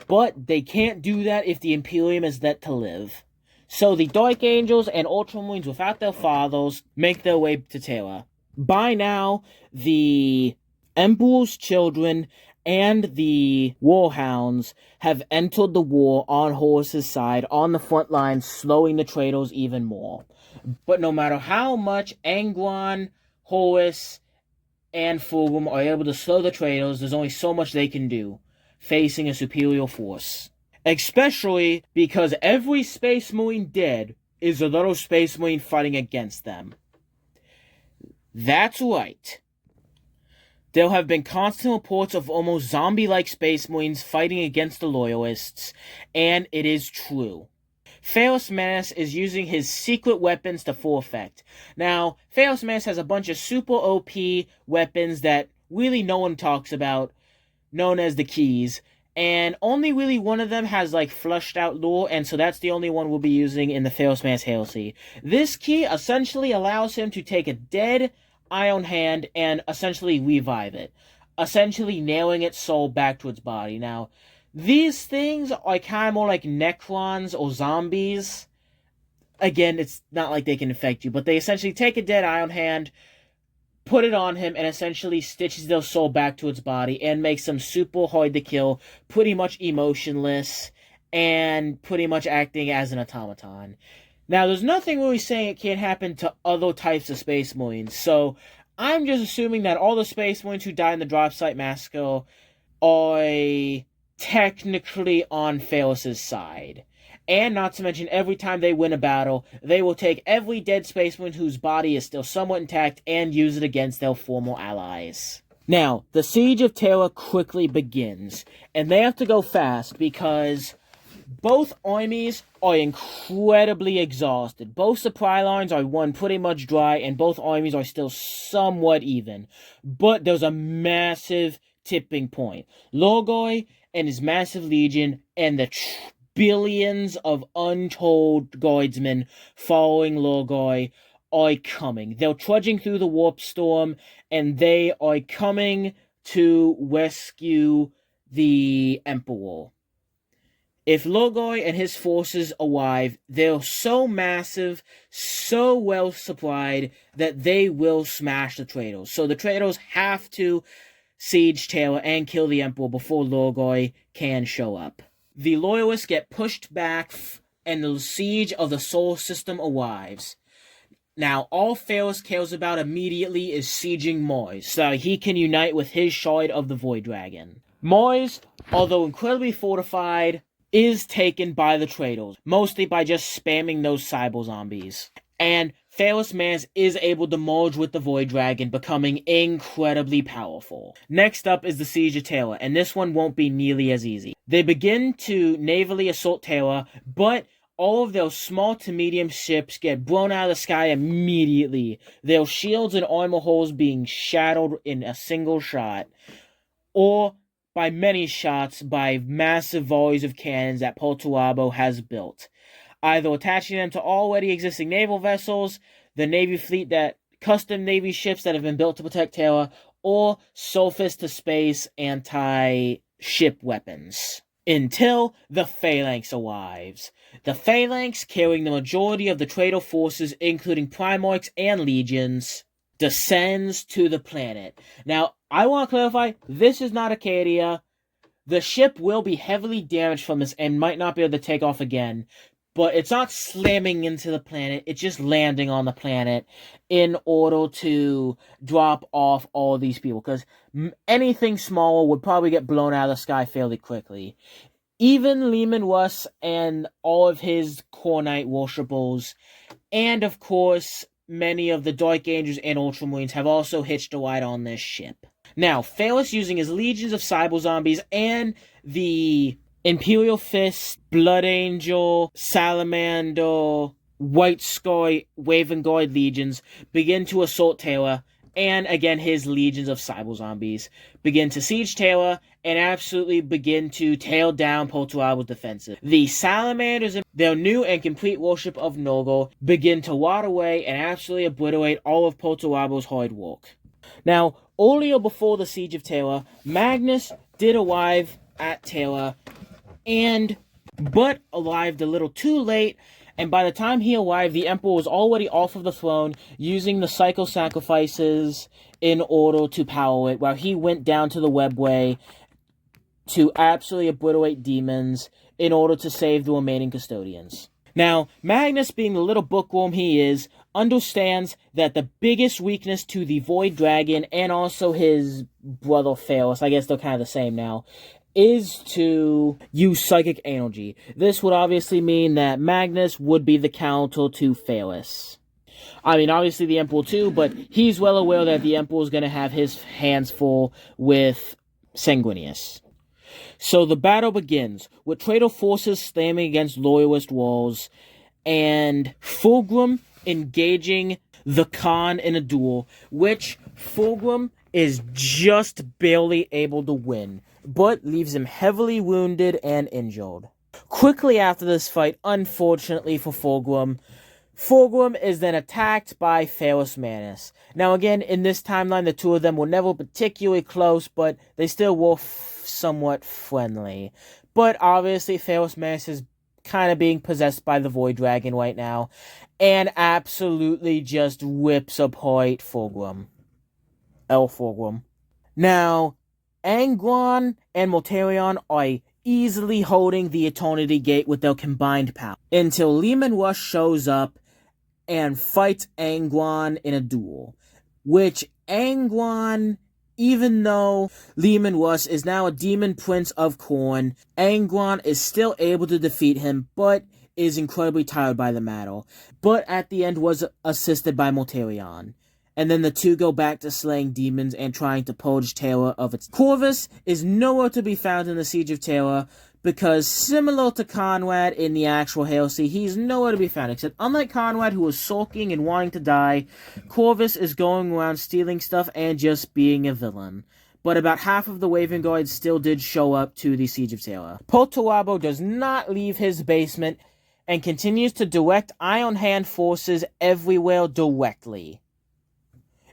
But they can't do that if the Imperium is let to live. So the Dark Angels and Ultramarines without their fathers make their way to Terra. By now, the Emperor's children and the Warhounds have entered the war on Horus's side, on the front lines, slowing the traitors even more. But no matter how much Angron, Horus, and Fulgrim are able to slow the traitors, there's only so much they can do, facing a superior force. Especially because every Space Marine dead is a little Space Marine fighting against them. That's right. There have been constant reports of almost zombie-like Space Marines fighting against the Loyalists, and it is true. Ferrus Manus is using his secret weapons to full effect. Now, Ferrus Manus has a bunch of super OP weapons that really no one talks about, known as the keys, and only really one of them has fleshed out lore, and so that's the only one we'll be using in the Ferrus Manus heresy. This key essentially allows him to take a dead Iron Hand and essentially revive it, essentially nailing its soul back to its body. Now, these things are kind of more like Necrons or zombies. Again, it's not like they can infect you, but they essentially take a dead Iron Hand, put it on him, and essentially stitches their soul back to its body and makes them super hard to kill, pretty much emotionless, and pretty much acting as an automaton. Now, there's nothing really saying it can't happen to other types of Space Marines, so I'm just assuming that all the Space Marines who died in the Drop Site Massacre are technically on Ferrus's side. And not to mention, every time they win a battle, they will take every dead Space Marine whose body is still somewhat intact and use it against their former allies. Now, the Siege of Terra quickly begins, and they have to go fast because both armies are incredibly exhausted. Both supply lines are run pretty much dry, and both armies are still somewhat even. But there's a massive tipping point. Lorgoi and his massive legion and the billions of untold guardsmen following Lorgoi are coming. They're trudging through the warp storm, and they are coming to rescue the Emperor. If Logoi and his forces arrive, they're so massive, so well supplied, that they will smash the Traitors. So the Traitors have to siege Taylor and kill the Emperor before Logoi can show up. The Loyalists get pushed back, and the siege of the Solar System arrives. Now, all Ferrus cares about immediately is sieging Mars, so he can unite with his shard of the Void Dragon. Mars, although incredibly fortified, is taken by the Traitors, mostly by just spamming those cyber zombies. And Ferrus Manus is able to merge with the Void Dragon, becoming incredibly powerful. Next up is the Siege of Terra, and this one won't be nearly as easy. They begin to navally assault Terra, but all of their small to medium ships get blown out of the sky immediately, their shields and armor holes being shattered in a single shot, or by many shots by massive volleys of cannons that Perturabo has built, either attaching them to already existing naval vessels, the Navy fleet that custom Navy ships that have been built to protect Terra, or surface-to-space anti-ship weapons. Until the Phalanx arrives. The Phalanx, carrying the majority of the Traitor forces, including Primarchs and Legions, descends to the planet. Now, I want to clarify, this is not Acadia. The ship will be heavily damaged from this and might not be able to take off again, but it's not slamming into the planet, it's just landing on the planet in order to drop off all these people, because anything smaller would probably get blown out of the sky fairly quickly. Even Leman Russ and all of his Core Knight worshippers, and of course many of the Dark Angels and Ultramarines have also hitched a ride on this ship. Now, Ferrus, using his legions of cyber zombies and the Imperial Fist, Blood Angel, Salamander, White Sky, Raven Guard legions, begin to assault Terra, and again his legions of cyber zombies begin to siege Terra and absolutely begin to tear down Perturabo's defenses. The Salamanders, in their new and complete worship of Norgor, begin to rot away and absolutely obliterate all of Perturabo's hard work. Now, earlier before the siege of Terra, Magnus did arrive at Terra, but arrived a little too late, and by the time he arrived, the Emperor was already off of the throne, using the cycle sacrifices in order to power it, while he went down to the webway to absolutely obliterate demons in order to save the remaining custodians. Now, Magnus, being the little bookworm he is, understands that the biggest weakness to the Void Dragon, and also his brother Ferrus, I guess they're kind of the same now, is to use psychic energy. This would obviously mean that Magnus would be the counter to Ferrus. I mean, obviously the Emperor too, but he's well aware that the Emperor is going to have his hands full with Sanguinius. So the battle begins, with traitor forces slamming against loyalist walls, and Fulgrim engaging the Khan in a duel, which Fulgrim is just barely able to win, but leaves him heavily wounded and injured. Quickly after this fight, unfortunately for Fulgrim is then attacked by Ferrus Manus. Now again, in this timeline, the two of them were never particularly close, but they still were somewhat friendly. But obviously, Ferrus Manus is kind of being possessed by the Void Dragon right now, and absolutely just rips apart Fulgrim. Fulgrim. Now, Angron and Mortarion are easily holding the Eternity Gate with their combined power, until Leman Russ shows up and fights Angron in a duel, which Angron, even though Leman Russ is now a demon prince of Khorne, Angron is still able to defeat him, but is incredibly tired by the battle, but at the end was assisted by Mortarion. And then the two go back to slaying demons and trying to purge Terra of its... Corvus is nowhere to be found in the Siege of Terra, because similar to Conrad in the actual heresy, he's nowhere to be found, except unlike Conrad, who was sulking and wanting to die, Corvus is going around stealing stuff and just being a villain. But about half of the Raven Guards still did show up to the Siege of Terra. Perturabo does not leave his basement and continues to direct Iron Hand forces everywhere directly,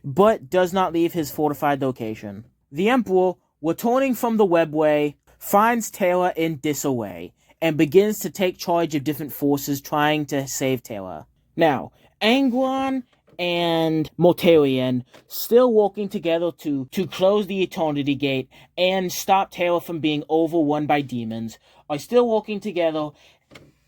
but does not leave his fortified location. The Emperor, returning from the webway, finds Terra in disarray, and begins to take charge of different forces trying to save Terra. Now, Angron and Mortarion, still working together to close the Eternity Gate and stop Terra from being overrun by demons, are still working together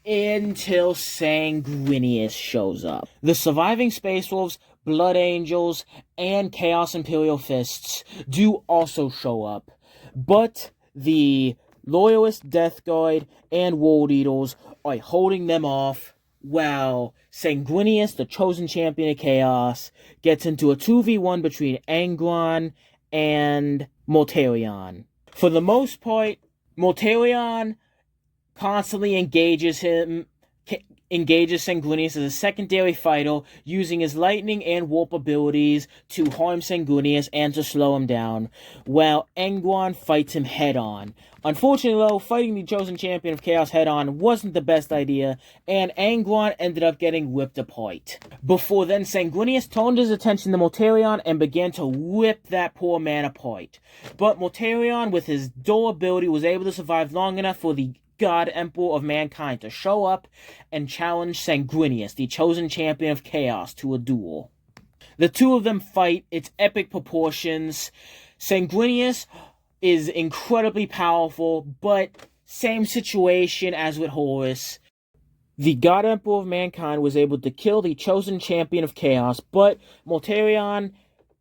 until Sanguinius shows up. The surviving Space Wolves, Blood Angels, and Chaos Imperial Fists do also show up, but the Loyalist Death Guard and World Eaters are holding them off, while Sanguinius, the chosen champion of Chaos, gets into a 2v1 between Angron and Mortarion. For the most part, Mortarion constantly engages Sanguinius as a secondary fighter, using his lightning and warp abilities to harm Sanguinius and to slow him down, while Angron fights him head-on. Unfortunately, though, fighting the chosen champion of Chaos head-on wasn't the best idea, and Angron ended up getting ripped apart. Before then, Sanguinius turned his attention to Mortarion and began to rip that poor man apart. But Mortarion, with his durability, was able to survive long enough for the God Emperor of Mankind to show up and challenge Sanguinius, the chosen champion of Chaos, to a duel. The two of them fight. It's epic proportions. Sanguinius is incredibly powerful, but same situation as with Horus. The God Emperor of Mankind was able to kill the chosen champion of Chaos, but Mortarion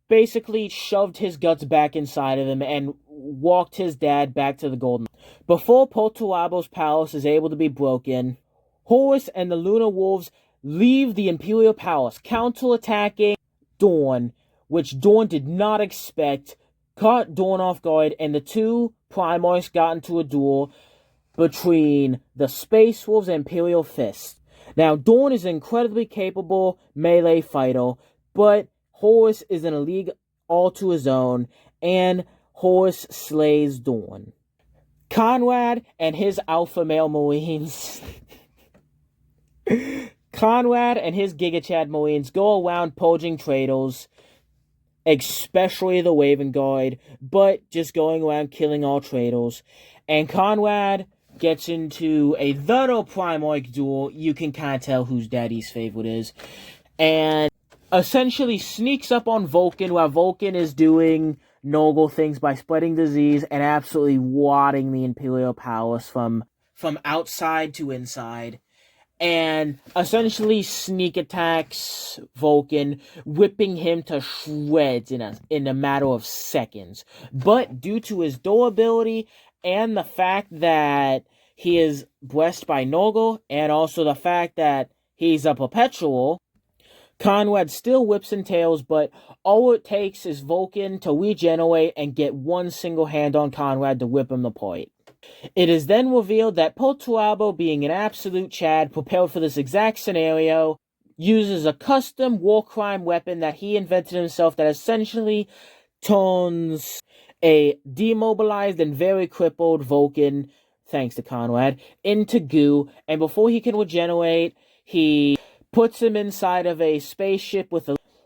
basically shoved his guts back inside of him and walked his dad back to the Golden. Before Poltuabo's palace is able to be broken, Horus and the Lunar Wolves leave the Imperial Palace, counterattacking Dawn, which Dawn did not expect, caught Dawn off guard, and the two Primarchs got into a duel between the Space Wolves and Imperial Fist. Now, Dawn is an incredibly capable melee fighter, but Horus is in a league all to his own, and Horus slays Dawn. Conrad and his alpha male Marines Conrad and his Giga Chad Marines go around purging traitors, especially the Raven Guard, but just going around killing all traitors. And Conrad gets into a Thunder Primarch duel. You can kind of tell whose daddy's favorite is. And essentially sneaks up on Vulcan while Vulcan is doing noble things by spreading disease and absolutely wadding the Imperial Palace from outside to inside. And essentially sneak attacks Vulcan, whipping him to shreds in a matter of seconds. But due to his durability and the fact that he is blessed by Noggle, and also the fact that he's a perpetual, Conrad still whips and tails, but all it takes is Vulcan to regenerate and get one single hand on Conrad to whip him apart. It is then revealed that Poltuabo, being an absolute Chad, prepared for this exact scenario, uses a custom war crime weapon that he invented himself that essentially turns a demobilized and very crippled Vulcan, thanks to Conrad, into goo, and before he can regenerate, he puts him inside of a spaceship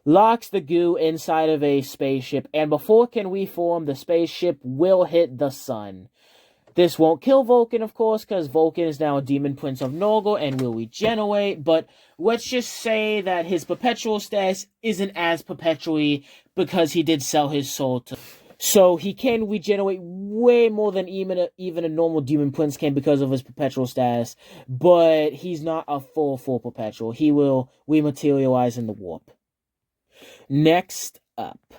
locks the goo inside of a spaceship, and before it can reform, the spaceship will hit the sun. This won't kill Vulcan, of course, because Vulcan is now a demon prince of Norgel and will regenerate, but let's just say that his perpetual status isn't as perpetually because he did sell his soul to... So he can regenerate way more than even a normal demon prince can because of his perpetual status, but he's not a full perpetual. He will rematerialize in the warp. Next up,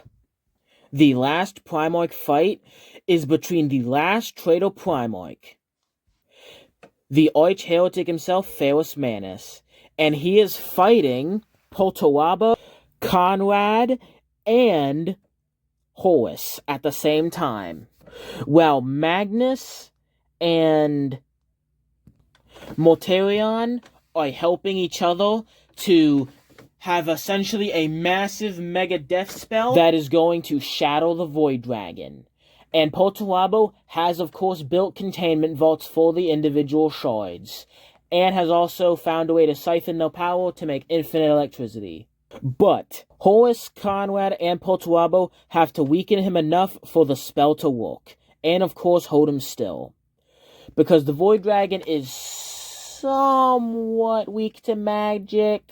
the last Primarch fight is between the last traitor Primarch, the arch-heretic himself, Ferrus Manus, and he is fighting Poltuabo, Conrad, and Horus at the same time, while Magnus and Mortarion are helping each other to have essentially a massive mega death spell that is going to shadow the Void Dragon. And Poltuabo has, of course, built containment vaults for the individual shards, and has also found a way to siphon their power to make infinite electricity. But Horus, Conrad, and Poltuabo have to weaken him enough for the spell to work, and of course hold him still. because the Void Dragon is somewhat weak to magic.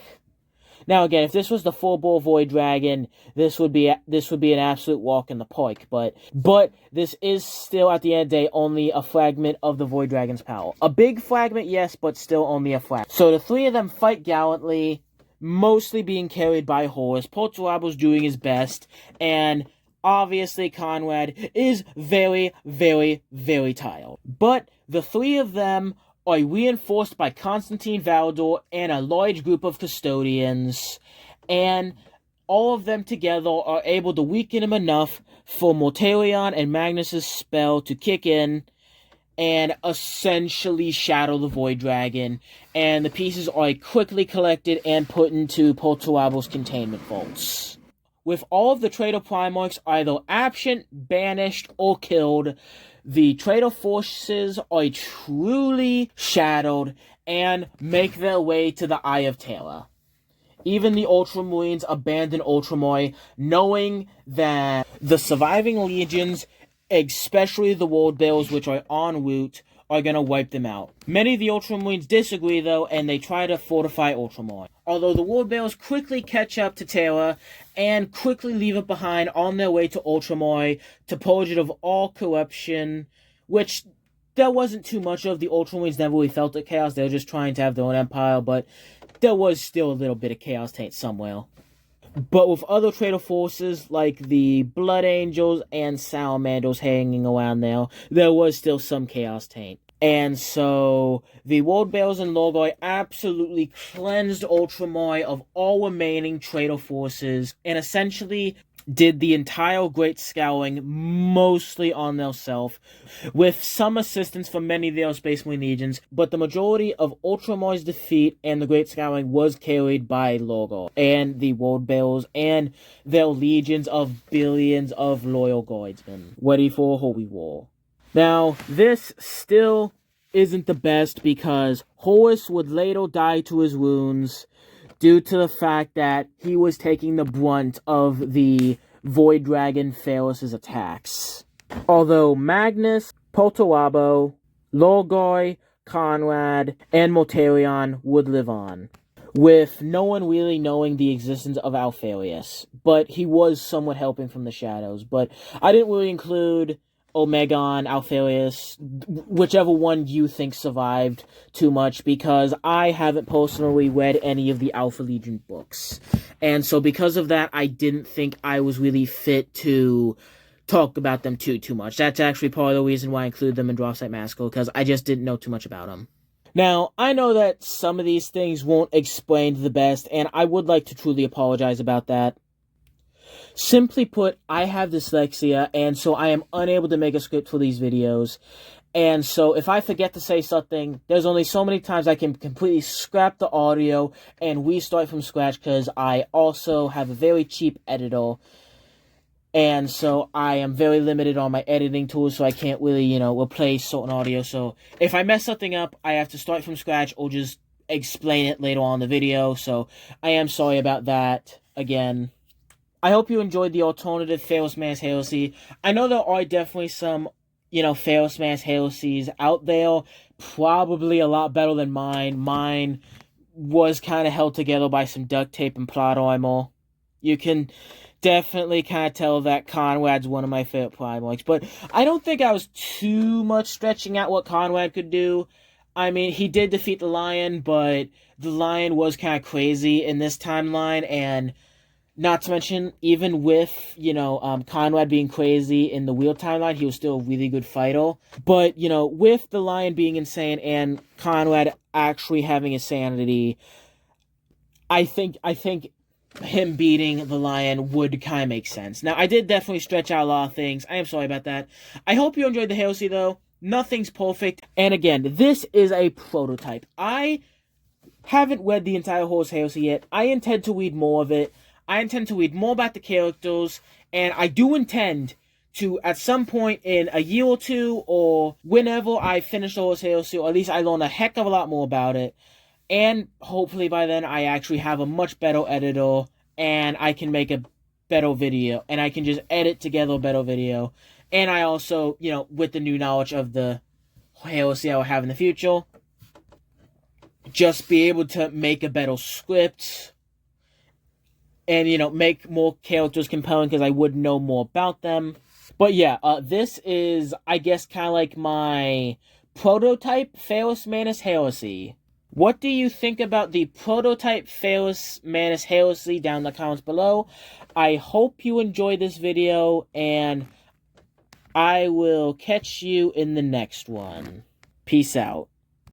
Now again, if this was the full-bore Void Dragon, this would be an absolute walk in the park. But this is still, at the end of the day, only a fragment of the Void Dragon's power. A big fragment, yes, but still only a fragment. So the three of them fight gallantly, mostly being carried by Horus. Poltarabo's doing his best, and obviously Conrad is very, very, very tired. But the three of them are reinforced by Constantine Valdor and a large group of custodians, and all of them together are able to weaken him enough for Mortarion and Magnus's spell to kick in and essentially shadow the Void Dragon, and the pieces are quickly collected and put into Poltarabo's containment vaults. With all of the traitor Primarchs either absent, banished, or killed, the traitor forces are truly shadowed and make their way to the Eye of Terror. Even the Ultramarines abandon Ultramar, knowing that the surviving legions, especially the World Bearers, which are en route, are going to wipe them out. Many of the Ultramarines disagree, though, and they try to fortify Ultramar. Although the World Bearers quickly catch up to Terra and quickly leave it behind on their way to Ultramar to purge it of all corruption, which there wasn't too much of. The Ultramarines never really felt the chaos. They were just trying to have their own empire, but there was still a little bit of chaos taint somewhere. But with other traitor forces like the Blood Angels and Salamanders hanging around there was still some chaos taint. And so the World Bearers and Lorgoi absolutely cleansed Ultramar of all remaining traitor forces and essentially did the entire Great Scouring mostly on themselves, with some assistance from many of the Space Marine legions, but the majority of Ultramar's defeat and the Great Scouring was carried by Lorgoi and the World Bearers and their legions of billions of loyal guardsmen, ready for a holy war. Now, this still isn't the best because Horus would later die to his wounds due to the fact that he was taking the brunt of the Void Dragon ferrus' attacks. Although Magnus, Poltarabo, Lorgoi, Conrad, and Mortarion would live on, with no one really knowing the existence of Alfarius, but he was somewhat helping from the shadows. But I didn't really include Omegon, Alfarius, whichever one you think survived too much, because I haven't personally read any of the Alpha Legion books. And so because of that, I didn't think I was really fit to talk about them too much. That's actually part of the reason why I included them in Dropsite Massacre, because I just didn't know too much about them. Now, I know that some of these things won't explain the best, and I would like to truly apologize about that. Simply put, I have dyslexia, and so I am unable to make a script for these videos. And so if I forget to say something, there's only so many times I can completely scrap the audio and restart from scratch, because I also have a very cheap editor. And so I am very limited on my editing tools, so I can't really, replace certain audio. So if I mess something up, I have to start from scratch or just explain it later on in the video. So I am sorry about that again. I hope you enjoyed the alternative Ferrus Manus heresy. I know there are definitely some, Ferrus Manus heresies out there. Probably a lot better than mine. Mine was kind of held together by some duct tape and plot armor. You can definitely kind of tell that Conrad's one of my favorite Primarchs. But I don't think I was too much stretching out what Conrad could do. I mean, he did defeat the Lion, but the Lion was kind of crazy in this timeline, and not to mention, even with, Conrad being crazy in the Wheel timeline, he was still a really good fighter. But, with the Lion being insane and Conrad actually having his sanity, I think him beating the Lion would kind of make sense. Now, I did definitely stretch out a lot of things. I am sorry about that. I hope you enjoyed the heresy, though. Nothing's perfect. And again, this is a prototype. I haven't read the entire Horus Heresy yet. I intend to read more of it. I intend to read more about the characters, and I do intend to, at some point in a year or two, or whenever I finish the Horus Heresy, or at least I learn a heck of a lot more about it, and hopefully by then I actually have a much better editor, and I can make a better video, and I can just edit together a better video, and I also, with the new knowledge of the heresy I will have in the future. Just be able to make a better script. And, make more characters compelling because I would know more about them. But yeah, this is, I guess, kind of like my prototype ferrus manus heresy. What do you think about the prototype ferrus manus heresy down in the comments below? I hope you enjoyed this video, and I will catch you in the next one. Peace out.